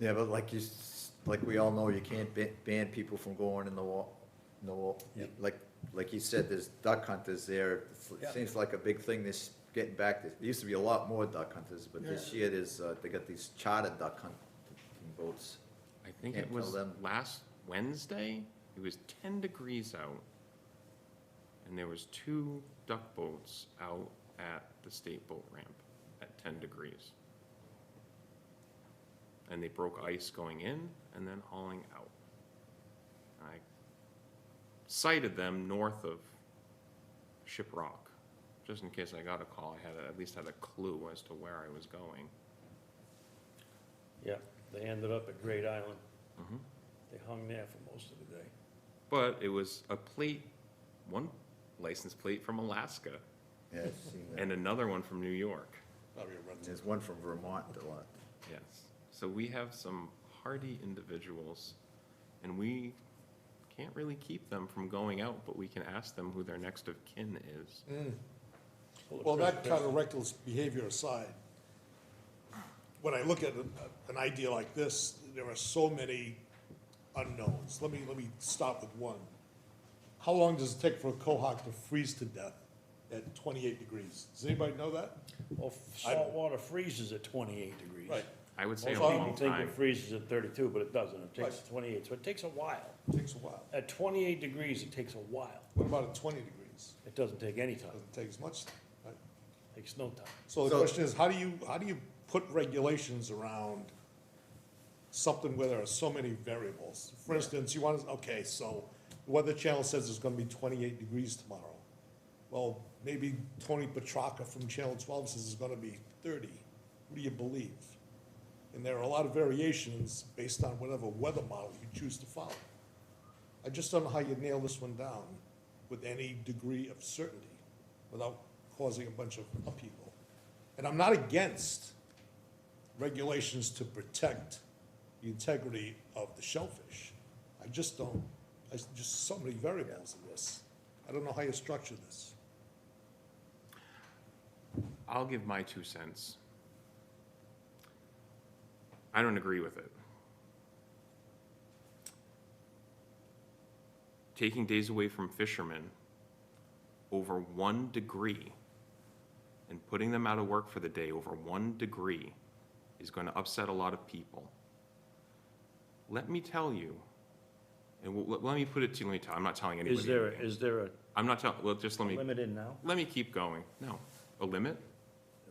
A: Yeah, but like we all know, you can't ban people from going in the
D: Yep.
A: like you said, there's duck hunters there.
D: Yeah.
A: It seems like a big thing this, getting back, there used to be a lot more duck hunters, but this
E: Yeah.
A: year there's, they got these chartered duck hunting boats.
B: I think
A: Can't
B: it was
A: tell them.
B: last Wednesday, it was 10 degrees out, and there was 2 duck boats out at the state boat ramp at 10 degrees. And they broke ice going in and then hauling out. I sighted them north of Ship Rock, just in case I got a call, at least had a clue as to where I was going.
D: Yeah, they ended up at Great Island.
B: Mhm.
D: They hung there for most of the day.
B: But it was a plate, one license plate from Alaska,
A: Yeah, I've seen that.
B: and another one from New York.
C: probably a rental.
A: There's one from Vermont a lot.
B: Yes. So we have some hardy individuals, and we can't really keep them from going out, but we can ask them who their next of kin is.
C: Well, that kind of reckless behavior aside, when I look at an idea like this, there are so many unknowns. Let me start with one. How long does it take for a quahog to freeze to death at 28 degrees? Does anybody know that?
D: Well, salt water freezes at 28 degrees.
C: Right,
B: I would say
D: Most
B: a
D: people
B: long
D: think
B: time.
D: it freezes at 32, but it doesn't. It takes
C: Right.
D: 28, so it takes a while.
C: takes a while.
D: At 28 degrees, it takes a while.
C: What about at 20 degrees?
D: It doesn't take any time.
C: Doesn't take as much time, right?
D: It takes no time.
C: So the
A: So-
C: question is, how do you put regulations around something where there are so many variables? For instance, you want to, okay, so the Weather Channel says it's gonna be 28 degrees tomorrow. Well, maybe Tony Petrarca from Channel 12 says it's gonna be 30. What do you believe? And there are a lot of variations based on whatever weather model you choose to follow. I just don't know how you nail this one down with any degree of certainty without causing a bunch of upheaval. And I'm not against regulations to protect the integrity of the shellfish. I just don't, just so many variables in this. I don't know how you structure this.
B: I'll give my 2 cents. I don't agree with it. Taking days away from fishermen over 1 degree and putting them out of work for the day over 1 degree is going to upset a lot of people. Let me tell you, and let me put it to you, I'm not telling anybody.
D: Is there a
B: I'm not telling, well, just let me,
D: limit in now?
B: let me keep going. No. A limit?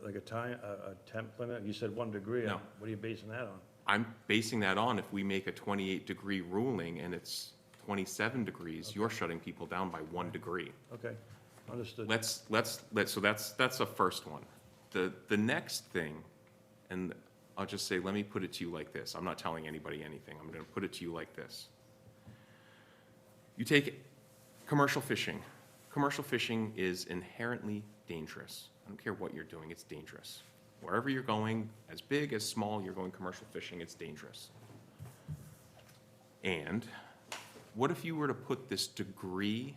D: Like a time, a temp limit? You said 1 degree.
B: No.
D: What are you basing that on?
B: I'm basing that on if we make a 28-degree ruling and it's 27 degrees, you're shutting people down by 1 degree.
D: Okay, understood.
B: So that's a first one. The next thing, and I'll just say, let me put it to you like this. I'm not telling anybody anything. I'm gonna put it to you like this. You take commercial fishing. Commercial fishing is inherently dangerous. I don't care what you're doing, it's dangerous. Wherever you're going, as big, as small, you're going commercial fishing, it's dangerous. And what if you were to put this degree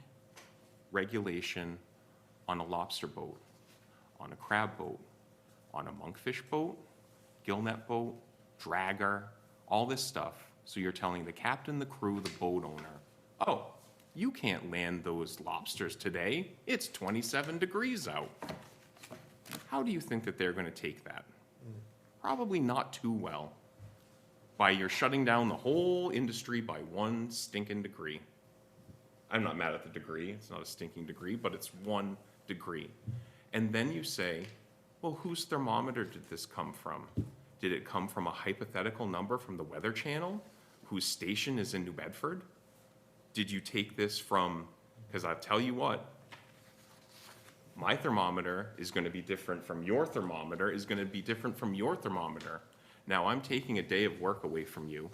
B: regulation on a lobster boat, on a crab boat, on a monkfish boat, gillnet boat, dragger, all this stuff? So you're telling the captain, the crew, the boat owner, oh, you can't land those lobsters today. It's 27 degrees out. How do you think that they're going to take that? Probably not too well. By you're shutting down the whole industry by 1 stinking degree. I'm not mad at the degree. It's not a stinking degree, but it's 1 degree. And then you say, well, whose thermometer did this come from? Did it come from a hypothetical number from the Weather Channel, whose station is in New Bedford? Did you take this from, because I'll tell you what, my thermometer is going to be different from your thermometer, is going to be different from your thermometer. Now, I'm taking a day of work away from you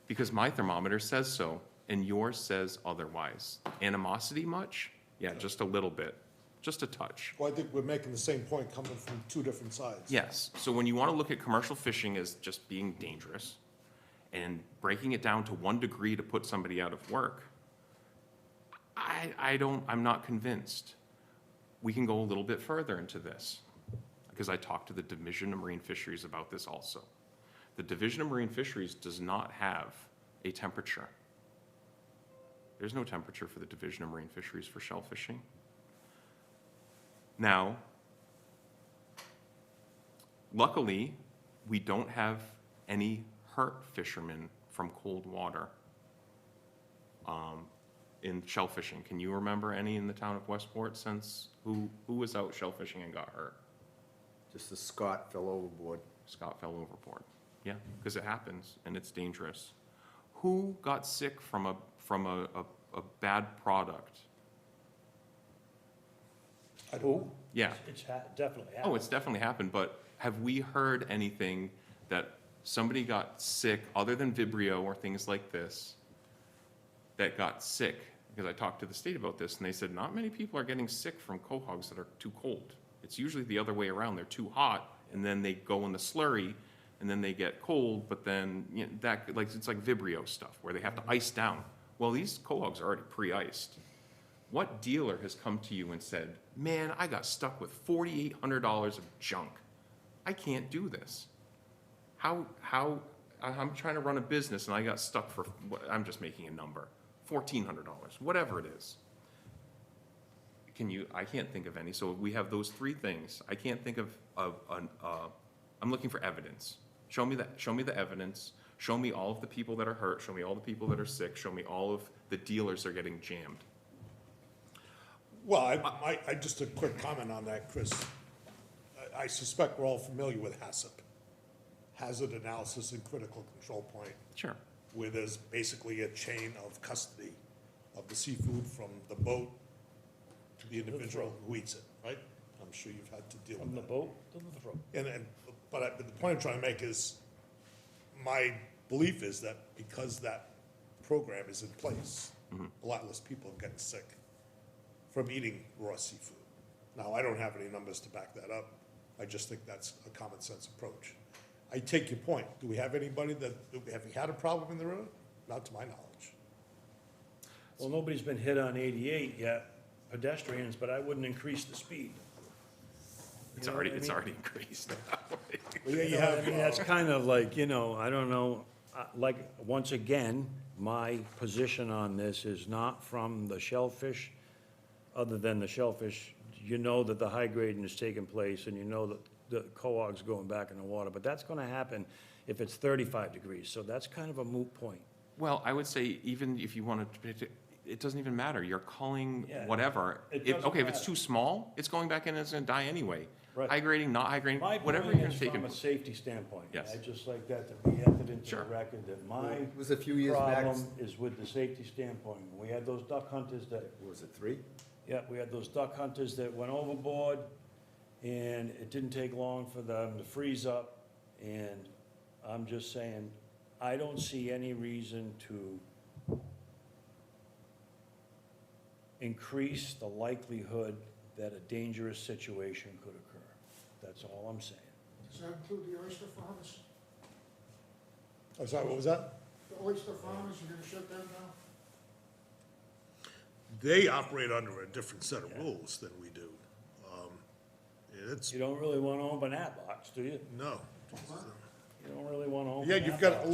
B: because my thermometer says so and yours says otherwise. Animosity much? Yeah, just a little bit, just a touch.
C: Well, I think we're making the same point coming from 2 different sides.
B: Yes, so when you want to look at commercial fishing as just being dangerous and breaking it down to 1 degree to put somebody out of work, I'm not convinced. We can go a little bit further into this because I talked to the Division of Marine Fisheries about this also. The Division of Marine Fisheries does not have a temperature. There's no temperature for the Division of Marine Fisheries for shell fishing. Now, luckily, we don't have any hurt fishermen from cold water in shell fishing. Can you remember any in the town of Westport since who was out shell fishing and got hurt?
A: Just the Scott fell overboard.
B: Scott fell overboard. Yeah, because it happens and it's dangerous. Who got sick from a bad product?
D: Who?
B: Yeah.
D: It's definitely happened.
B: Oh, it's definitely happened, but have we heard anything that somebody got sick, other than Vibrio or things like this, that got sick? Because I talked to the state about this, and they said not many people are getting sick from quahogs that are too cold. It's usually the other way around. They're too hot, and then they go in the slurry, and then they get cold, but then it's like Vibrio stuff, where they have to ice down. Well, these quahogs are already pre-iced. What dealer has come to you and said, man, I got stuck with $4,800 of junk. I can't do this. I'm trying to run a business and I got stuck for, I'm just making a number, $1,400, whatever it is. I can't think of any. So we have those 3 things. I can't think of I'm looking for evidence. Show me the evidence. Show me all of the people that are hurt. Show me all the people that are sick. Show me all of the dealers that are getting jammed.
C: Well, I just a quick comment on that, Chris. I suspect we're all familiar with HACCP, Hazard Analysis and Critical Control Point,
B: Sure.
C: where there's basically a chain of custody of the seafood from the boat to the individual who eats it, right? I'm sure you've had to deal with
D: From the
C: that.
D: boat to the throat.
C: But the point I'm trying to make is, my belief is that because that program is in place, a lot less people are getting sick from eating raw seafood. Now, I don't have any numbers to back that up. I just think that's a common sense approach. I take your point. Do we have anybody have we had a problem in the river? Not to my knowledge.
D: Well, nobody's been hit on 88 yet, pedestrians, but I wouldn't increase the speed.
B: It's
D: You know
B: already
D: what I
B: it's
D: mean?
B: already increased.
C: Well, yeah, you
D: I
C: have,
D: mean, that's kind of like, I don't know, once again, my position on this is not from the Shellfish other than the shellfish, you know that the high grading is taking place, and you know that the cohog's going back in the water, but that's gonna happen if it's 35 degrees, so that's kind of a moot point.
B: Well, I would say even if you wanted to, it doesn't even matter. You're culling
D: Yeah,
B: whatever.
D: it
B: If,
D: doesn't
B: okay, if it's
D: matter.
B: too small, it's going back in and it's gonna die anyway.
D: Right.
B: High grading, not high grading,
D: My
B: whatever
D: point
B: you're
D: is
B: gonna take.
D: from a safety standpoint.
B: Yes.
D: I'd just like that to be entered into
B: Sure.
D: the record, that my
A: It was a few years back,
D: problem is with the safety standpoint. We had those duck hunters that,
A: what was it 3?
D: yeah, we had those duck hunters that went overboard, and it didn't take long for them to freeze up, and I'm just saying, I don't see any reason to increase the likelihood that a dangerous situation could occur. That's all I'm saying.
E: Does that include the oyster farmers?
C: I'm sorry, what was that?
E: The oyster farmers, you're gonna shut them down?
C: They operate under a different set of rules than we do. It's,
D: You don't really want to open that box, do you?
C: no.
D: You don't really want to open
C: Yeah,
D: that
C: you've got
D: box, do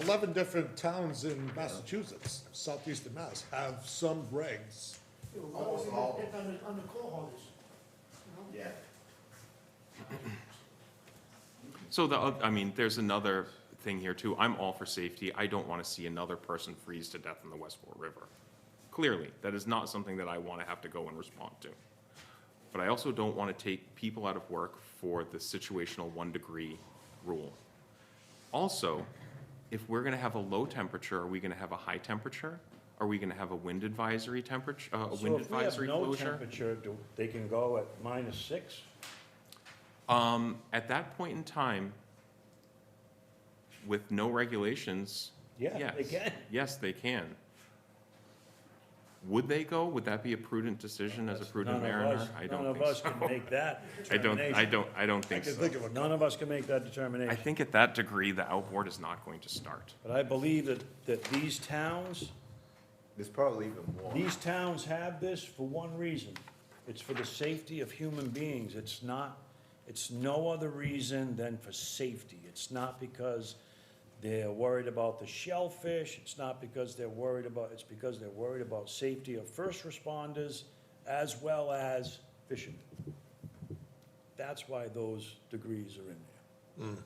C: 11
D: you?
C: different towns in Massachusetts, southeastern Mass, have some regs.
E: Yeah, well, why was they gonna pick on the cohorts? You know?
A: Yeah.
B: So I mean, there's another thing here too. I'm all for safety. I don't want to see another person freeze to death in the West Fork River. Clearly, that is not something that I want to have to go and respond to. But I also don't want to take people out of work for the situational 1 degree rule. Also, if we're going to have a low temperature, are we going to have a high temperature? Are we going to have a wind advisory temperature, a
D: So
B: wind
D: if we have
B: advisory
D: no
B: closure?
D: temperature, they can go at -6?
B: At that point in time, with no regulations,
D: Yeah, they
B: yes.
D: can.
B: Yes, they can. Would they go? Would that be a prudent decision as a prudent mariner? I don't
D: None of
B: think
D: us
B: so.
D: can make that
B: I don't
D: determination.
B: think
C: can
B: so.
C: think of a
D: None of us can make that
B: I
D: determination.
B: think at that degree, the outboard is not going to start.
D: But I believe that these towns have this for one reason. It's for the safety of human beings. It's no other reason than for safety. It's not because they're worried about the shellfish. It's because they're worried about safety of first responders as well as fishermen. That's why those degrees are in there.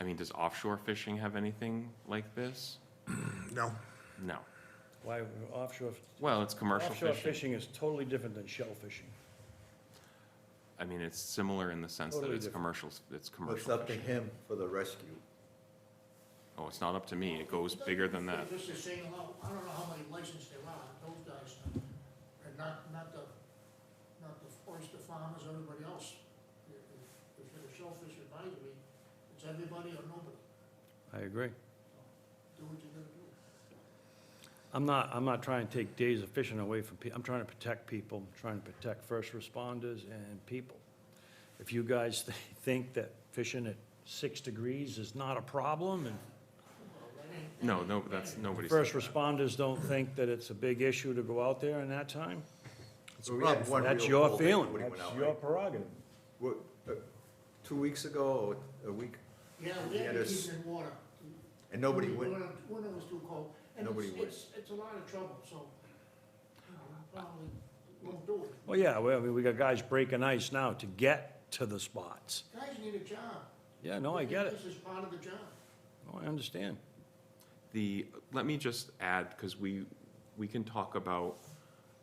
B: I mean, does offshore fishing have anything like this?
C: No.
B: No.
D: Why offshore?
B: Well, it's commercial
D: Offshore
B: fishing.
D: fishing is totally different than shell fishing.
B: I mean, it's similar in the sense that
D: Totally
B: it's
D: different.
B: commercial, it's
A: Well, it's
B: commercial
A: up to
B: fishing.
A: him for the rescue.
B: Oh, it's not up to me. It goes bigger than that.
E: Just is saying, well, I don't know how many licensed there are, those guys, and not the oyster farmers, everybody else. If you're the shellfish advisory, it's everybody or nobody.
D: I agree.
E: Do what you gotta do.
D: I'm not trying to take days of fishing away from people. I'm trying to protect people, I'm trying to protect first responders and people. If you guys think that fishing at 6 degrees is not a problem, and
B: No, that's, nobody's.
D: first responders don't think that it's a big issue to go out there in that time,
A: So we had one
D: that's
A: real
D: your
A: cold day
D: feeling,
A: when he went
D: that's
A: out,
D: your
A: right?
D: prerogative.
A: What, 2 weeks ago, or a week,
E: Yeah,
A: We
E: we had
A: had
E: to
A: a
E: keep
A: s-
E: it in water.
A: and nobody
E: Winter-
A: went?
E: Winter was too cold, and
A: Nobody went.
E: it's a lot of trouble, so, probably won't do it.
D: Well, yeah, I mean, we got guys breaking ice now to get to the spots.
E: Guys need a job.
D: Yeah, no, I get it.
E: This is part of the job.
D: No, I understand.
B: Let me just add, because we can talk about,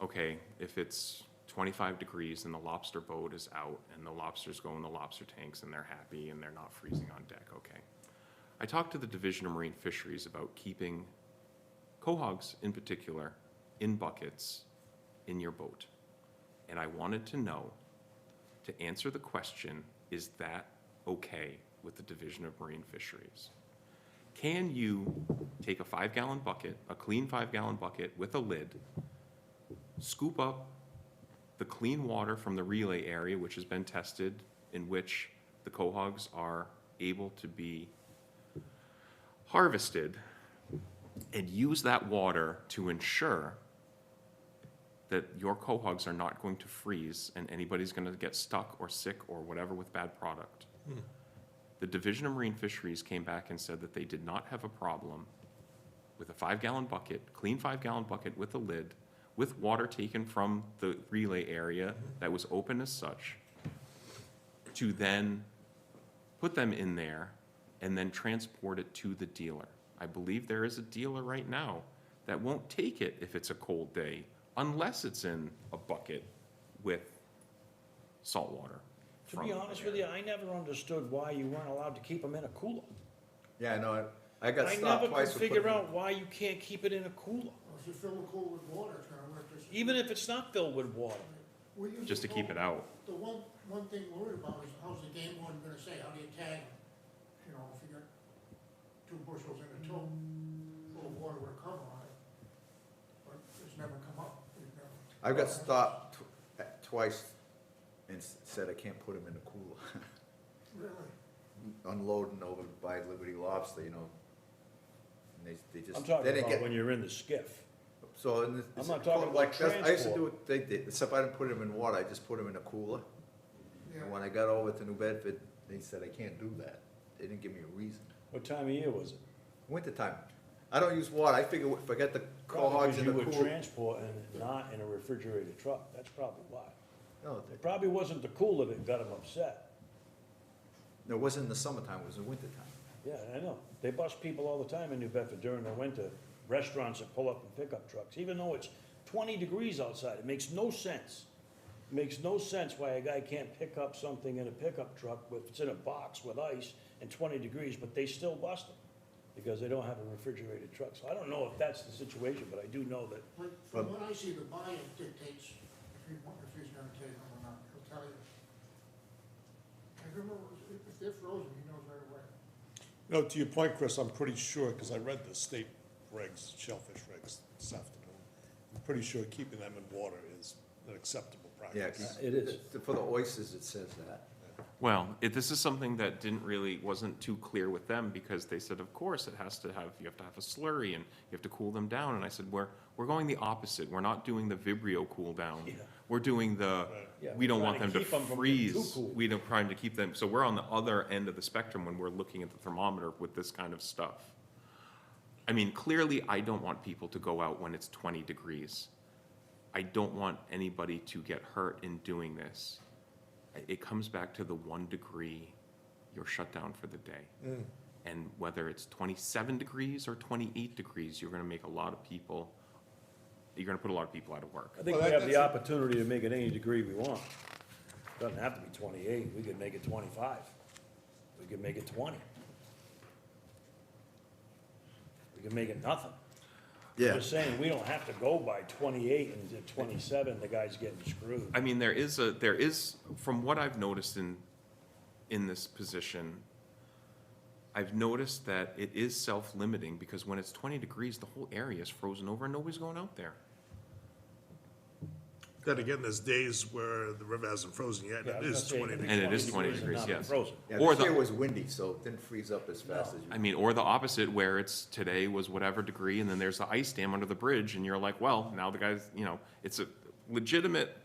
B: okay, if it's 25 degrees and the lobster boat is out and the lobsters go in the lobster tanks and they're happy and they're not freezing on deck, okay. I talked to the Division of Marine Fisheries about keeping quahogs in particular in buckets in your boat. And I wanted to know, to answer the question, is that okay with the Division of Marine Fisheries? Can you take a 5-gallon bucket, a clean 5-gallon bucket with a lid, scoop up the clean water from the relay area, which has been tested, in which the quahogs are able to be harvested, and use that water to ensure that your quahogs are not going to freeze and anybody's going to get stuck or sick or whatever with bad product? The Division of Marine Fisheries came back and said that they did not have a problem with a 5-gallon bucket, clean 5-gallon bucket with a lid, with water taken from the relay area that was open as such, to then put them in there and then transport it to the dealer. I believe there is a dealer right now that won't take it if it's a cold day, unless it's in a bucket with salt water.
D: To be honest with you, I never understood why you weren't allowed to keep them in a cooler.
A: Yeah, I know, I got
D: I
A: stopped
D: never
A: twice
D: could
A: for
D: figure
A: putting.
D: out why you can't keep it in a cooler,
E: Well, if you fill the pool with water, it's gonna work just.
D: even if it's not filled with water.
E: We use
B: Just to
E: the
B: keep
E: pool.
B: it out.
E: The one thing we're worried about is how's the game warden gonna say, how do you tag them? You know, if you got 2 bushels in a tote full of water with a cover on it, but it's never come up. We've never-
A: I got stopped twice and said I can't put them in the cooler.
E: Really?
A: Unloading over by Liberty Lobster, you know. And they just.
D: I'm
A: they
D: talking
A: didn't
D: about
A: get-
D: when you're in the skiff.
A: So, in the.
D: I'm not talking about
A: like, I used to
D: transport.
A: do what they did, except I didn't put them in water, I just put them in a cooler.
E: Yeah.
A: And when I got over to New Bedford, they said I can't do that. They didn't give me a reason.
D: What time of year was it?
A: Wintertime. I don't use water, I figure if I got the cohogs in the
D: Because you were
A: cooler.
D: transporting it not in a refrigerated truck, that's probably why.
A: No,
D: It probably wasn't the cooler that got them upset.
A: it wasn't in the summertime, it was in wintertime.
D: Yeah, I know. They bust people all the time in New Bedford during the winter, restaurants that pull up and pickup trucks, even though it's 20 degrees outside. It makes no sense. It makes no sense why a guy can't pick up something in a pickup truck with, it's in a box with ice and 20 degrees, but they still bust them because they don't have a refrigerated truck. So I don't know if that's the situation, but I do know that,
E: But from what I see, the buyer dictates if he's gonna take them or not, he'll tell you. I remember, if they're frozen, he knows right away.
C: No, to your point, Chris, I'm pretty sure, because I read the state regs, shellfish regs this afternoon. I'm pretty sure keeping them in water is an acceptable
A: Yeah,
C: practice.
A: 'cause
D: It is.
A: For the oysters, it says that.
B: Well, this is something that wasn't too clear with them, because they said, of course, you have to have a slurry, and you have to cool them down, and I said, we're going the opposite, we're not doing the Vibrio cool down.
D: Yeah.
B: We're doing the,
D: Yeah,
B: we don't
D: we're
B: want
D: trying
B: them
D: to
B: to
D: keep 'em from getting too
B: freeze,
D: cool.
B: we don't, trying to keep them, so we're on the other end of the spectrum when we're looking at the thermometer with this kind of stuff. I mean, clearly, I don't want people to go out when it's 20 degrees. I don't want anybody to get hurt in doing this. It comes back to the 1 degree, you're shut down for the day. And whether it's 27 degrees or 28 degrees, you're gonna make a lot of people, you're gonna put a lot of people out of work.
D: I think
C: Well,
D: we have the
C: that's-
D: opportunity to make it any degree we want. Doesn't have to be 28, we could make it 25. We could make it 20. We could make it nothing.
A: Yeah,
D: Just saying, we don't have to go by 28 and to 27, the guy's getting screwed.
B: I mean, there is, from what I've noticed in this position, I've noticed that it is self-limiting, because when it's 20 degrees, the whole area is frozen over and nobody's going out there.
C: Then again, there's days where the river hasn't frozen yet,
D: Yeah, I
C: and it
D: was
C: is
D: gonna
C: 20
D: say,
C: degrees.
B: And it is 20
D: and
B: degrees,
D: not
B: yes.
D: Frozen.
A: yeah,
B: Or
A: this
B: the-
A: year was windy, so it didn't freeze up as fast as you.
B: I mean, or the opposite, where it's, today was whatever degree, and then there's the ice dam under the bridge, and you're like, well, now the guys, it's a legitimate,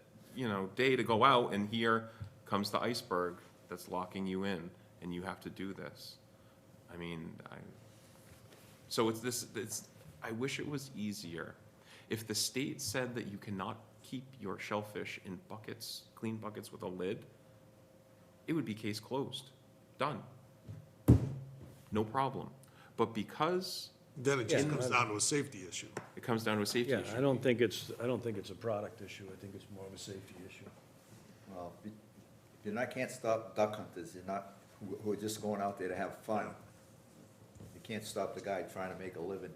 B: day to go out, and here comes the iceberg that's locking you in, and you have to do this. I mean, so I wish it was easier. If the state said that you cannot keep your shellfish in buckets, clean buckets with a lid, it would be case closed, done. No problem. But because
C: Then it just
D: Yeah.
C: comes down to a safety issue.
B: it comes down to a safety
D: Yeah,
B: issue.
D: I don't think it's a product issue, I think it's more of a safety issue.
A: Well, can't stop duck hunters, who are just going out there to have fun. You can't stop the guy trying to make a living.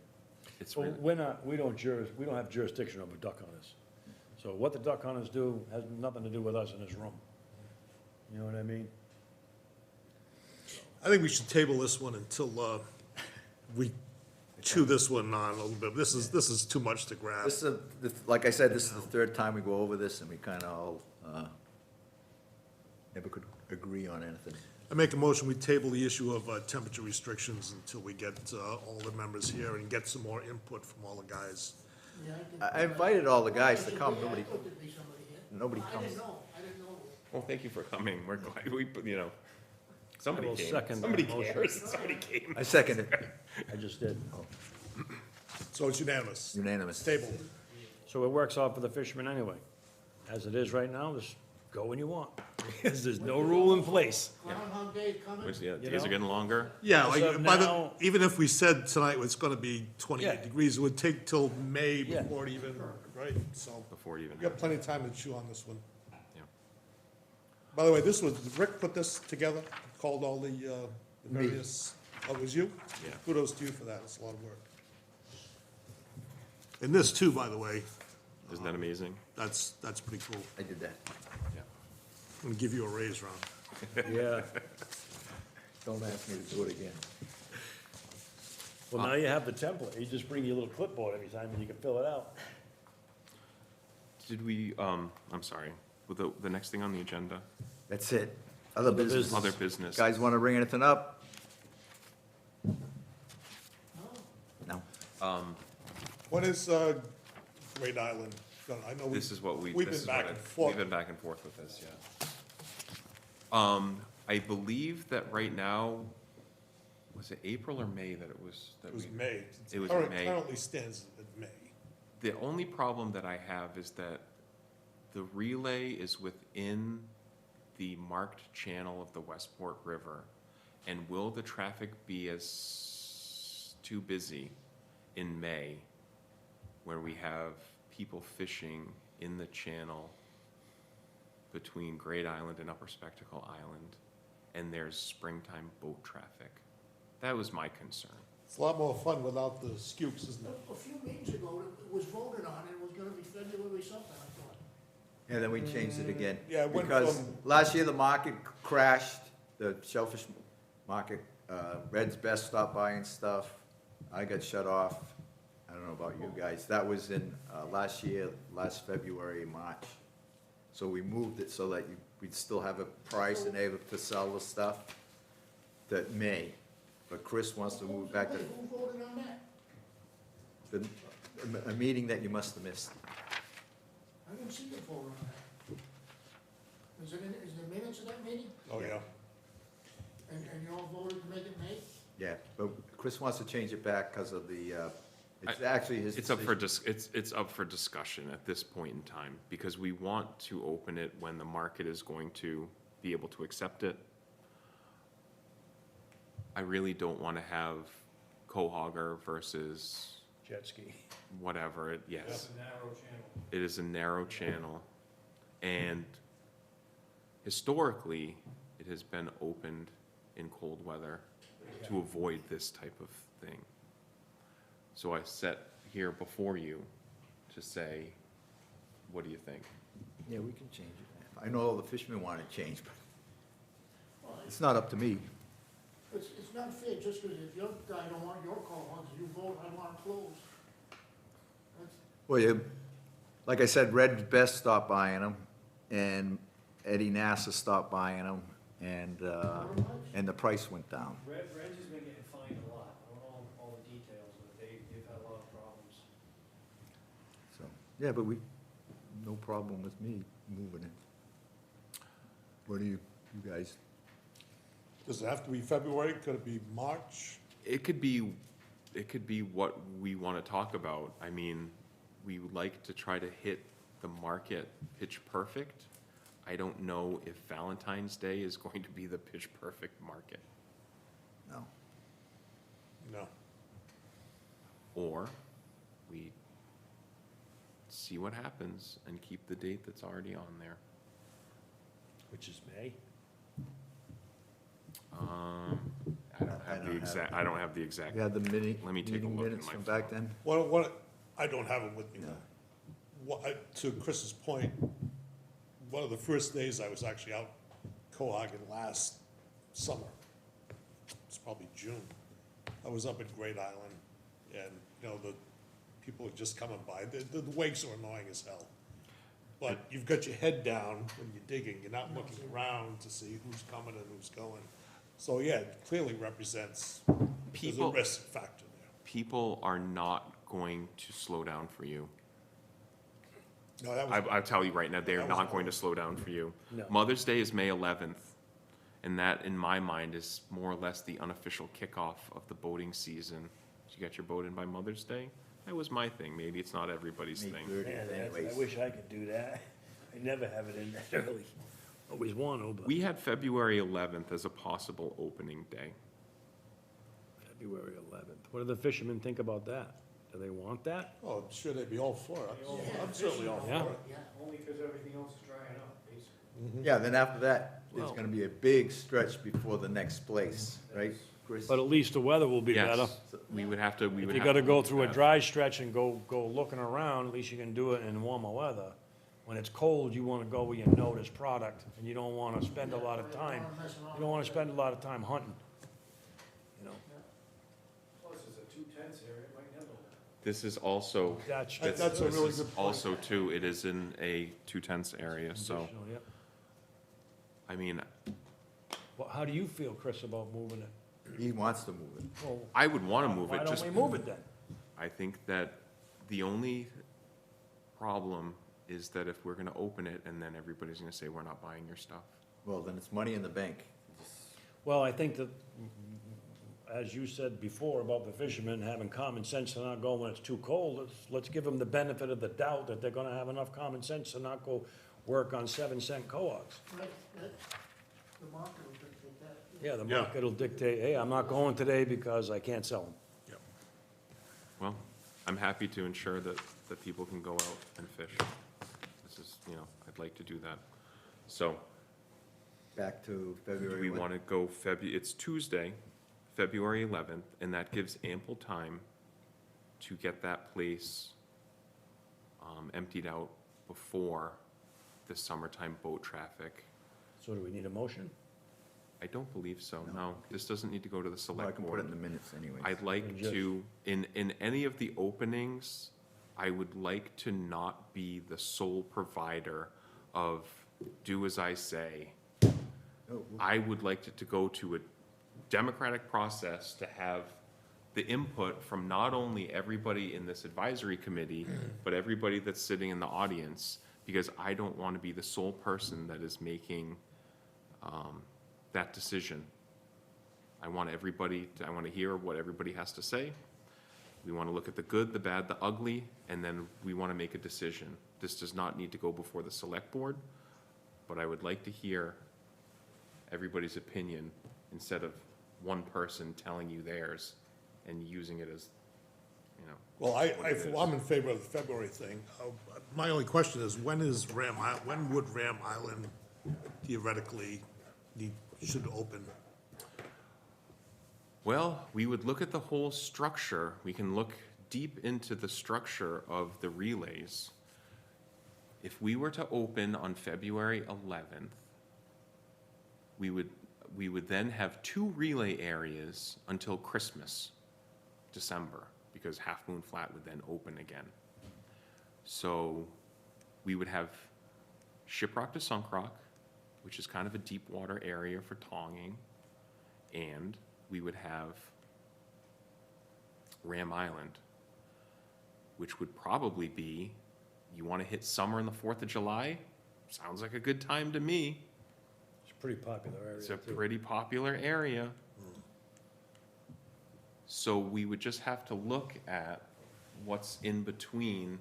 B: It's
D: Well,
B: really,
D: we don't have jurisdiction over duck hunters. So what the duck hunters do has nothing to do with us in this room. You know what I mean?
C: I think we should table this one until, we chew this one on a little bit. This is too much to grasp.
A: Like I said, this is the third time we go over this, and we kinda all, never could agree on anything.
C: I make a motion, we table the issue of temperature restrictions until we get all the members here and get some more input from all the guys.
E: Yeah, think-
A: I invited all the guys to
E: Should
A: come,
E: be- I
A: nobody,
E: thought there'd be somebody here.
A: nobody
E: I
A: comes.
E: didn't know,
B: well, thank you for coming. We're glad somebody
D: I will
B: came.
D: second that
B: Somebody
D: motion.
B: cares. Somebody came.
A: I second it,
D: I just did.
C: So it's unanimous.
A: unanimous.
C: Tabled.
D: So it works out for the fishermen anyway. As it is right now, just go when you want, because there's no rule in place.
E: Groundhog Day coming.
B: Which, yeah,
D: You
B: days are
D: know?
B: getting longer.
C: Yeah,
D: As of
C: like, by the,
D: now-
C: even if we said tonight it's gonna be
D: Yeah.
C: 28 degrees, it would take till May
D: Yeah.
C: before it even, right? So,
B: Before it even.
C: we got plenty of time to chew on this one.
B: Yeah.
C: By the way, this was, Rick put this together, called all the
A: Me.
C: various, oh, it was you?
B: Yeah.
C: Kudos to you for that, it's a lot of work. And this too, by the way,
B: Isn't that amazing?
C: that's pretty cool.
A: I did that.
B: Yeah.
C: I'm gonna give you a raise, Ron.
D: Yeah.
A: Don't ask me to do it again.
D: Well, now you have the template. You just bring your little clipboard every time and you can fill it out.
B: Did we, I'm sorry, with the next thing on the agenda,
A: That's it. Other business.
B: other business.
A: Guys want to bring anything up? No?
C: What is, Great Island? I know
B: This is what we.
C: we've
B: this
C: been
B: is
C: back
B: what
C: and
B: I-
C: forth.
B: We've been back and forth with this, yeah. I believe that right now, was it April or May that it was? that
C: It was
B: we-
C: May.
B: It was
C: Current-
B: May.
C: Currently stands at May.
B: The only problem that I have is that the relay is within the marked channel of the Westport River. And will the traffic be as too busy in May, where we have people fishing in the channel between Great Island and Upper Spectacle Island, and there's springtime boat traffic? That was my concern.
C: It's a lot more fun without the skewks, isn't it?
E: A few meetings ago, it was voted on, it was gonna be February something, I thought.
A: And then we changed it again.
C: Yeah, it went
A: Because
C: from-
A: last year the market crashed, the shellfish market, Red's Best stopped by and stuff. I got shut off. I don't know about you guys. That was in, last year, last February, March. So we moved it so that we'd still have a price and able to sell the stuff that May. But Chris wants to move back to
E: Who voted on that?
A: a meeting that you must have missed.
E: I didn't see the vote on that. Is there minutes of that meeting?
C: Oh, yeah.
E: And you all voted to make it May?
A: Yeah, but Chris wants to change it back because of the, it's actually his
B: It's up for
A: decision.
B: it's up for discussion at this point in time, because we want to open it when the market is going to be able to accept it. I really don't want to have Cohogger versus
D: Jet ski.
B: whatever,
F: It's
B: yes.
F: a narrow channel.
B: It is a narrow channel, and historically, it has been opened in cold weather to avoid this type of thing. So I set here before you to say, what do you think?
A: Yeah, we can change it. I know all the fishermen want to change, but it's not up to me.
E: It's not fair, just because if your guy don't want your cohorts, you vote, I want it closed. That's,
A: Well, like I said, Red Best stopped buying them, and Eddie Nasser stopped buying them, and the price went down.
F: Reg's been getting fined a lot. I don't know all the details, but they've had a lot of problems.
A: So, yeah, but no problem with me moving it. What do you guys?
C: Does it have to be February? Could it be March?
B: It could be what we want to talk about. I mean, we would like to try to hit the market pitch perfect. I don't know if Valentine's Day is going to be the pitch perfect market.
A: No.
C: No.
B: Or we see what happens and keep the date that's already on there.
D: Which is May.
B: I don't have the exact.
A: You had the
B: Let me take a
A: meeting
B: look in
A: minutes
B: my
A: from back
B: phone.
A: then?
C: I don't have them with me now. To Chris's point, one of the first days I was actually out Cohoggen last summer, it's probably June. I was up at Great Island, and, the people are just coming by. The wakes are annoying as hell. But you've got your head down when you're digging, you're not looking around to see who's coming and who's going. So, yeah, it clearly represents, there's a
B: People-
C: risk factor there.
B: People are not going to slow down for you.
C: No, that was,
B: I'll tell you right now, they are
C: That was
B: not going to slow down for you.
D: No.
B: Mother's Day is May 11th, and that, in my mind, is more or less the unofficial kickoff of the boating season. You got your boat in by Mother's Day? That was my thing. Maybe it's not everybody's
A: May
B: thing.
A: 30th
D: Man,
A: anyways.
D: I wish I could do that. I never have it in that early. Always want to, but
B: We had February 11th as a possible opening day.
D: February 11th. What do the fishermen think about that? Do they want that?
C: Oh, I'm sure they'd be all for it.
F: Yeah.
C: I'm certainly all
D: Yeah.
C: for it.
E: Yeah.
F: Only because everything else is drying up, basically.
A: Yeah, then after that, there's
D: Well-
A: gonna be a big stretch before the next place, right, Chris?
D: But at least the weather will be better.
B: Yes, we would have to, we
D: If
B: would
D: you
B: have.
D: gotta
B: to
D: go
B: look
D: through a
B: at that.
D: dry stretch and go looking around, at least you can do it in warmer weather. When it's cold, you wanna go where you know there's product, and you don't wanna spend a lot of time, you don't wanna spend a lot of time hunting. You know,
F: Plus, it's a 2/10 area, it might never.
B: This is also,
D: that's.
C: That's a
B: this
C: really
B: is
C: good point.
B: also too, it is in a 2/10 area, so,
D: Additional, yep.
B: I mean,
D: Well, how do you feel, Chris, about moving it?
A: He wants to move it.
D: Well,
B: I would wanna move
D: why
B: it,
D: don't
B: just,
D: we move it then?
B: I think that the only problem is that if we're gonna open it and then everybody's gonna say, we're not buying your stuff.
A: Well, then it's money in the bank.
D: Well, I think that, as you said before about the fishermen having common sense to not go when it's too cold, let's give them the benefit of the doubt that they're gonna have enough common sense to not go work on 7-cent cohogs.
E: Right, the market will dictate that.
D: Yeah, the
C: Yeah.
D: market will dictate, hey, I'm not going today because I can't sell them.
B: Well, I'm happy to ensure that people can go out and fish. This is, I'd like to do that. So,
A: Back to
B: do
A: February.
B: we
A: what?
B: wanna go it's Tuesday, February 11th, and that gives ample time to get that place, emptied out before the summertime boat traffic.
D: So do we need a motion?
B: I don't believe so, no. This doesn't need to go to the
A: Well, I
B: select
A: can put it in
B: board.
A: the minutes anyway.
B: I'd like
D: And just-
B: to, in any of the openings, I would like to not be the sole provider of do as I say.
A: Oh,
B: I would like it to go to a democratic process to have the input from not only everybody in this advisory committee, but everybody that's sitting in the audience, because I don't want to be the sole person that is making that decision. I want to hear what everybody has to say. We want to look at the good, the bad, the ugly, and then we want to make a decision. This does not need to go before the select board, but I would like to hear everybody's opinion instead of one person telling you theirs and using it as,
C: Well,
B: what it is.
C: I'm in favor of the February thing. My only question is, when would Ram Island theoretically should open?
B: Well, we would look at the whole structure. We can look deep into the structure of the relays. If we were to open on February 11th, we would then have 2 relay areas until Christmas, December, because Half Moon Flat would then open again. So we would have Shiprock to Sunk Rock, which is kind of a deep water area for tonging, and we would have Ram Island, which would probably be, you want to hit summer and the 4th of July? Sounds like a good time to me.
D: It's a pretty popular area,
B: It's a
D: too.
B: pretty popular area. So we would just have to look at what's in between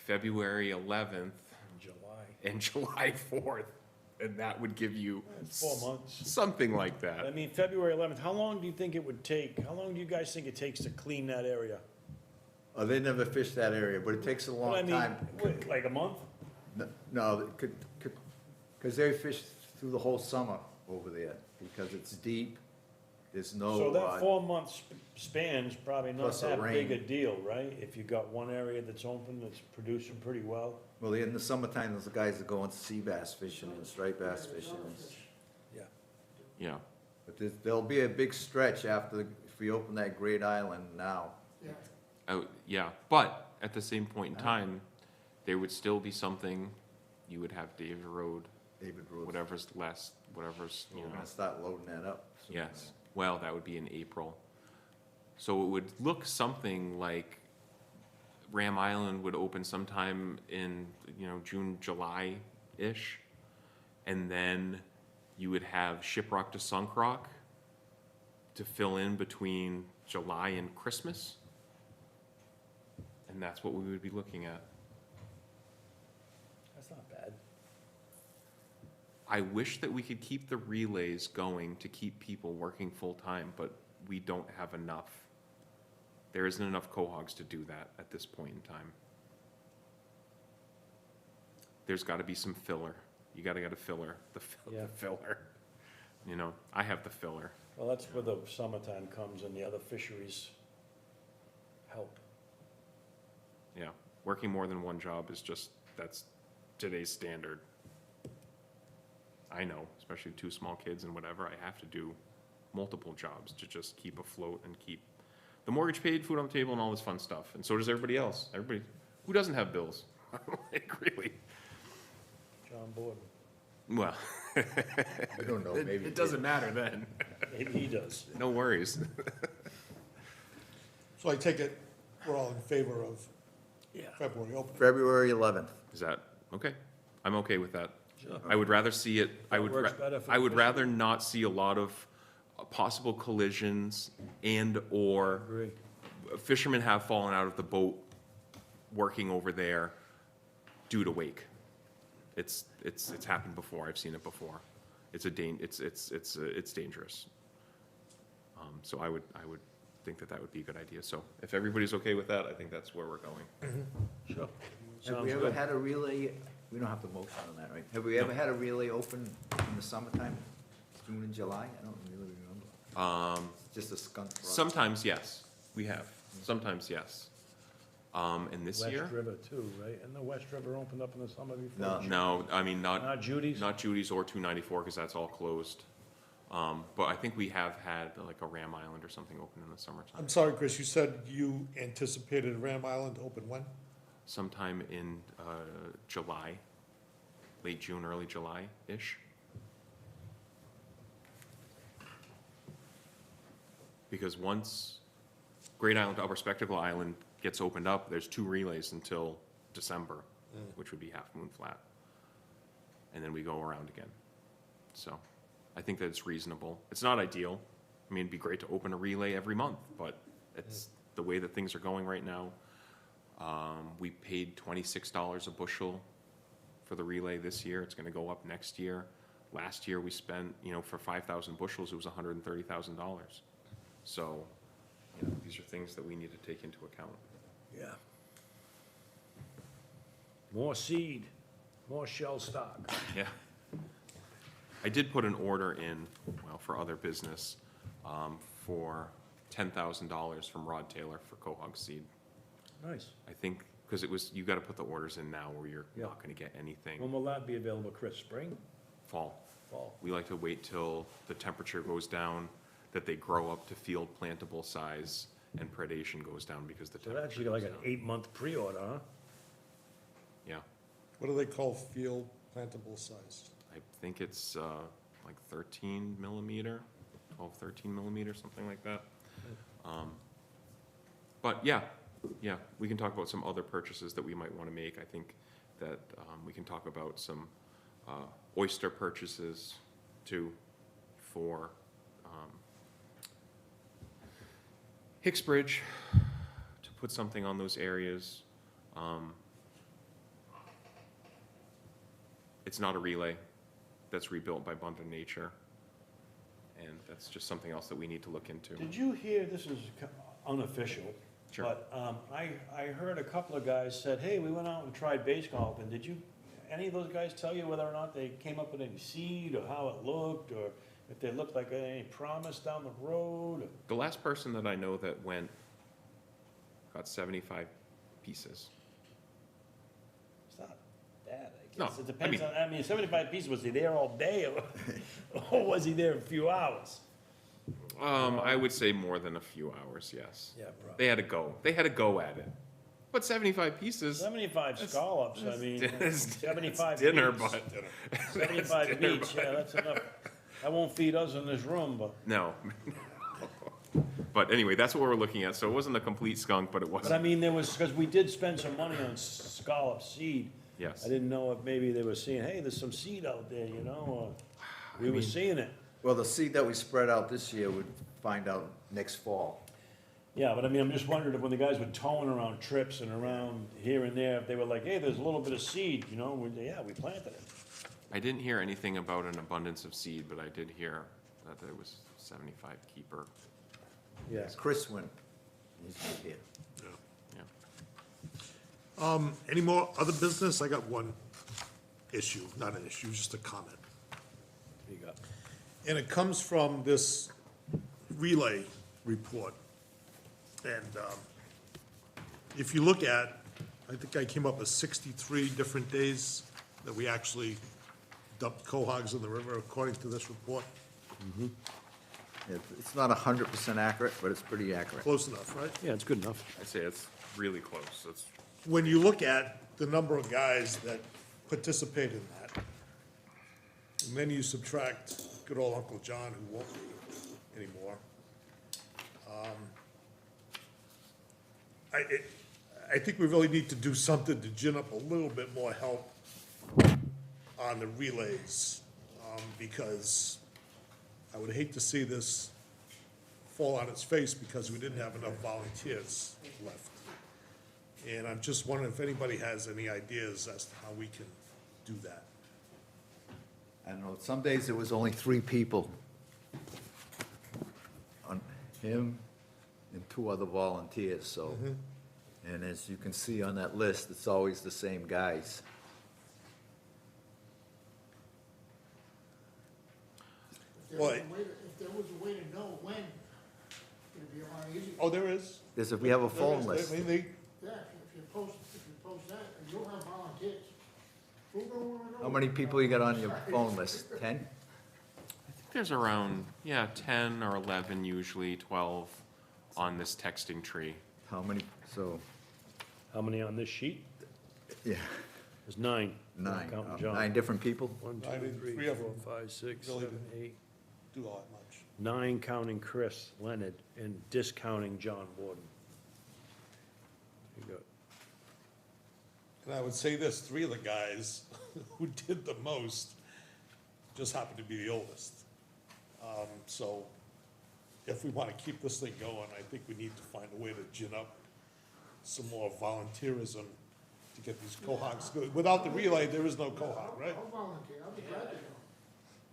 B: February 11th
D: July.
B: and July 4th, and that would give you
D: 4 months.
B: something like
D: I
B: that.
D: mean, February 11th, how long do you think it would take, how long do you guys think it takes to clean that area?
A: They never fished that area, but it takes a
D: Well, I
A: long
D: mean,
A: time.
D: Like a month?
A: No, it could, because they fish through the whole summer over there, because it's deep, there's no.
D: So that 4-month span's probably not
A: Plus the
D: that big a
A: rain.
D: deal, right? If you got one area that's open, that's producing pretty well.
A: Well, in the summertime, those guys are going sea bass fishing and striped bass fishing.
D: Yeah.
B: Yeah,
A: But there'll be a big stretch after, if we open that Great Island now.
E: Yeah,
B: oh, yeah, but at the same point in time, there would still be something, you would have David Road,
A: David Road.
B: whatever's less, whatever's,
A: We're gonna start loading that up. soon.
B: Yes, well, that would be in April. So it would look something like Ram Island would open sometime in, June, July-ish. And then you would have Shiprock to Sunk Rock to fill in between July and Christmas. And that's what we would be looking at.
D: That's not bad.
B: I wish that we could keep the relays going to keep people working full-time, but we don't have enough. There isn't enough cohogs to do that at this point in time. There's gotta be some filler. You gotta get a filler, the
D: Yeah.
B: filler. You know, I have the filler.
D: Well, that's where the summertime comes and the other fisheries help.
B: Yeah, working more than one job is just, that's today's standard. I know, especially two small kids and whatever, I have to do multiple jobs to just keep afloat and keep the mortgage paid, food on the table, and all this fun stuff. And so does everybody else. Everybody, who doesn't have bills? Like, really?
D: John Board,
B: Well,
A: I don't know, maybe.
B: it doesn't matter then.
D: maybe he does.
B: No worries.
C: So I take it, we're all in favor of
D: Yeah.
C: February opening.
A: February 11th.
B: Is that, okay? I'm okay with that.
D: Sure.
B: I would rather see it, I
D: That
B: would,
D: works better for
B: I
D: the
B: would
D: fishermen.
B: rather not see a lot of possible collisions and/or
D: Agree.
B: fishermen have fallen out of the boat working over there due to wake. It's happened before, I've seen it before. It's dangerous. So I would think that would be a good idea. So if everybody's okay with that, I think that's where we're going.
D: Sure.
A: Have
D: Sounds
A: we ever
D: good.
A: had a relay, we don't have to motion on that, right? Have we ever had a relay open in the summertime, June and July? I don't really remember. Just a skunk run.
B: Sometimes, yes, we have. Sometimes, yes. And this year?
D: West River too, right? And the West River opened up in the summer before?
A: No.
B: No, I mean,
D: Not Judy's?
B: not Judy's or 294, because that's all closed. But I think we have had like a Ram Island or something open in the summertime,
C: I'm sorry, Chris, you said you anticipated Ram Island to open when?
B: sometime in July, late June, early July-ish. Because once Great Island to Upper Spectacle Island gets opened up, there's 2 relays until December, which would be Half Moon Flat. And then we go around again. So I think that it's reasonable. It's not ideal. I mean, it'd be great to open a relay every month, but it's the way that things are going right now. We paid $26 a bushel for the relay this year. It's gonna go up next year. Last year, we spent, for 5,000 bushels, it was $130,000. So, these are things that we need to take into account.
D: Yeah. More seed, more shell stock.
B: Yeah. I did put an order in, for other business, for $10,000 from Rod Taylor for Quahog seed.
D: Nice.
B: I think, because you gotta put the orders in now or you're
D: Yeah.
B: not gonna get anything
D: When will that be available, Chris? Spring,
B: fall.
D: fall?
B: We like to wait till the temperature goes down, that they grow up to field plantable size and predation goes down because the
D: So
B: temperature
D: that's
B: goes
D: like an
B: down.
D: 8-month pre-order, huh?
B: Yeah,
C: What do they call field plantable size?
B: I think it's like 13 millimeter, 12, 13 millimeter, something like that. But yeah, we can talk about some other purchases that we might want to make. I think that we can talk about some oyster purchases too for Hicksbridge, to put something on those areas. It's not a relay that's rebuilt by Bund of Nature, and that's just something else that we need to look into.
D: Did you hear, this is unofficial,
B: Sure.
D: but I heard a couple of guys said, hey, we went out and tried base golfing. Did any of those guys tell you whether or not they came up with any seed, or how it looked, or if they looked like any promise down the road?
B: The last person that I know that went got 75 pieces.
D: It's not bad, I
B: No,
D: guess. It depends
B: I
D: on, 75 pieces, was he there all day, or was he there a few hours?
B: I would say more than a few hours, yes.
D: Yeah, probably.
B: They had to go. They had to go at it. But 75 pieces,
D: 75 scallops, I mean,
B: it's
D: 75
B: dinner,
D: meats.
B: but
D: 75
B: dinner,
D: each, yeah, that's enough. That won't feed us in this room, but,
B: no. But anyway, that's what we're looking at. So it wasn't a complete skunk, but it
D: but I
B: wasn't.
D: mean, there was, because we did spend some money on scallop seed.
B: Yes.
D: I didn't know if maybe they were seeing, hey, there's some seed out there, we were seeing it.
A: Well, the seed that we spread out this year, we'd find out next fall.
D: Yeah, but I mean, I'm just wondering if when the guys were towing around trips and around here and there, if they were like, hey, there's a little bit of seed, you know, yeah, we planted it.
B: I didn't hear anything about an abundance of seed, but I did hear that there was 75 keeper.
D: Yeah.
A: Chris went, he's not here.
B: Yeah.
C: Any more other business? I got one issue, not an issue, just a comment.
D: You got.
C: And it comes from this relay report. And if you look at, I think I came up with 63 different days that we actually dumped cohogs in the river according to this report.
A: It's not 100% accurate, but it's pretty accurate.
C: Close enough, right?
D: Yeah, it's good enough.
B: I'd say it's really close. It's
C: When you look at the number of guys that participate in that, and then you subtract good old Uncle John, who won't be anymore, I think we really need to do something to gin up a little bit more help on the relays, because I would hate to see this fall on its face because we didn't have enough volunteers left. And I'm just wondering if anybody has any ideas as to how we can do that.
A: I don't know, some days it was only 3 people. On him and 2 other volunteers, so. And as you can see on that list, it's always the same guys.
E: If there
C: Well,
E: was a way to, if there was a way to know when, it'd be a lot easier.
C: Oh, there is?
A: Because if we have a phone
C: There is.
A: list,
C: I mean, they,
E: Yeah, if you post that, and you'll have volunteers. Who gonna wanna know?
A: how many people you got on your phone list? 10?
B: There's around, 10 or 11, usually 12 on this texting tree.
A: How many, so,
D: How many on this sheet?
A: yeah,
D: There's 9.
A: 9,
D: Counting John.
A: 9 different people?
D: 1,
C: I
D: 2,
C: mean,
D: 3,
C: three of
D: 4,
C: them
D: 5, 6,
C: really
D: 7, 8.
C: do all that much.
D: 9 counting Chris Leonard and discounting John Warden. You got
C: And I would say this, 3 of the guys who did the most just happened to be the oldest. So if we want to keep this thing going, I think we need to find a way to gin up some more volunteerism to get these cohogs good. Without the relay, there is no cohog, right?
E: I'll volunteer, I'll be glad to go.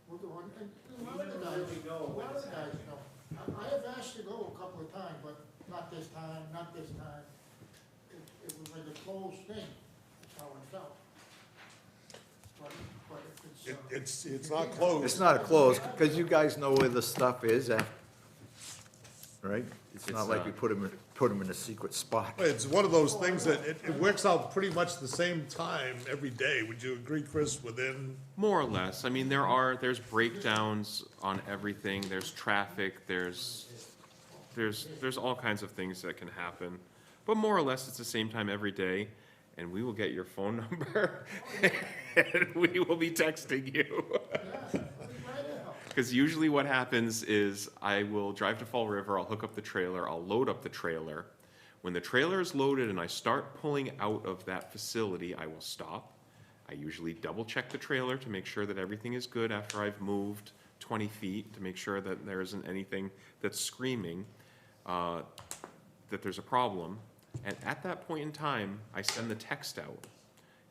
E: We'll go on, and a lot of the
F: We
E: guys,
F: never really know
E: a
F: when
E: lot of
F: it's
E: the guys know. I have asked to go a couple of times, but not this time, not this time. It was like a closed thing, that's how it felt. But if it's,
C: It's not closed.
A: It's not a close, because you guys know where the stuff is, right? It's
B: It's,
A: not like we put them in a secret spot.
C: It's one of those things that it works out pretty much the same time every day. Would you agree, Chris, within?
B: More or less. I mean, there's breakdowns on everything. There's traffic, there's all kinds of things that can happen. But more or less, it's the same time every day, and we will get your phone number, and we will be texting you. Because usually what happens is I will drive to Fall River, I'll hook up the trailer, I'll load up the trailer. When the trailer is loaded and I start pulling out of that facility, I will stop. I usually double check the trailer to make sure that everything is good after I've moved 20 feet, to make sure that there isn't anything that's screaming that there's a problem. And at that point in time, I send the text out.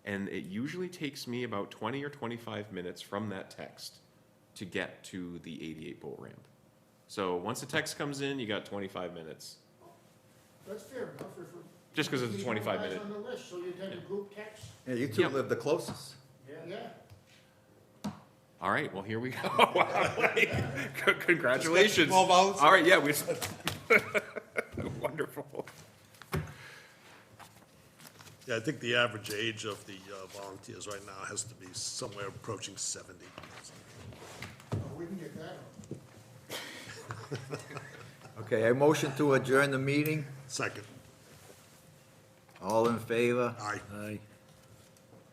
B: And it usually takes me about 20 or 25 minutes from that text to get to the 88 boat ramp. So once the text comes in, you got 25 minutes.
E: that's fair enough.
B: Just 'cause it's a
E: These
B: 25
E: guys
B: minute.
E: on the list, so you tend to group text,
A: Yeah, you 2
B: Yep.
A: live the closest.
E: yeah.
B: All right, well, here we go. Congratulations.
C: 12 hours?
B: All right, yeah, we, wonderful.
C: Yeah, I think the average age of the volunteers right now has to be somewhere approaching 70.
E: We can get that on.
A: Okay, I motion to adjourn the meeting.
C: Second.
A: All in favor?
C: Aye.
D: Aye.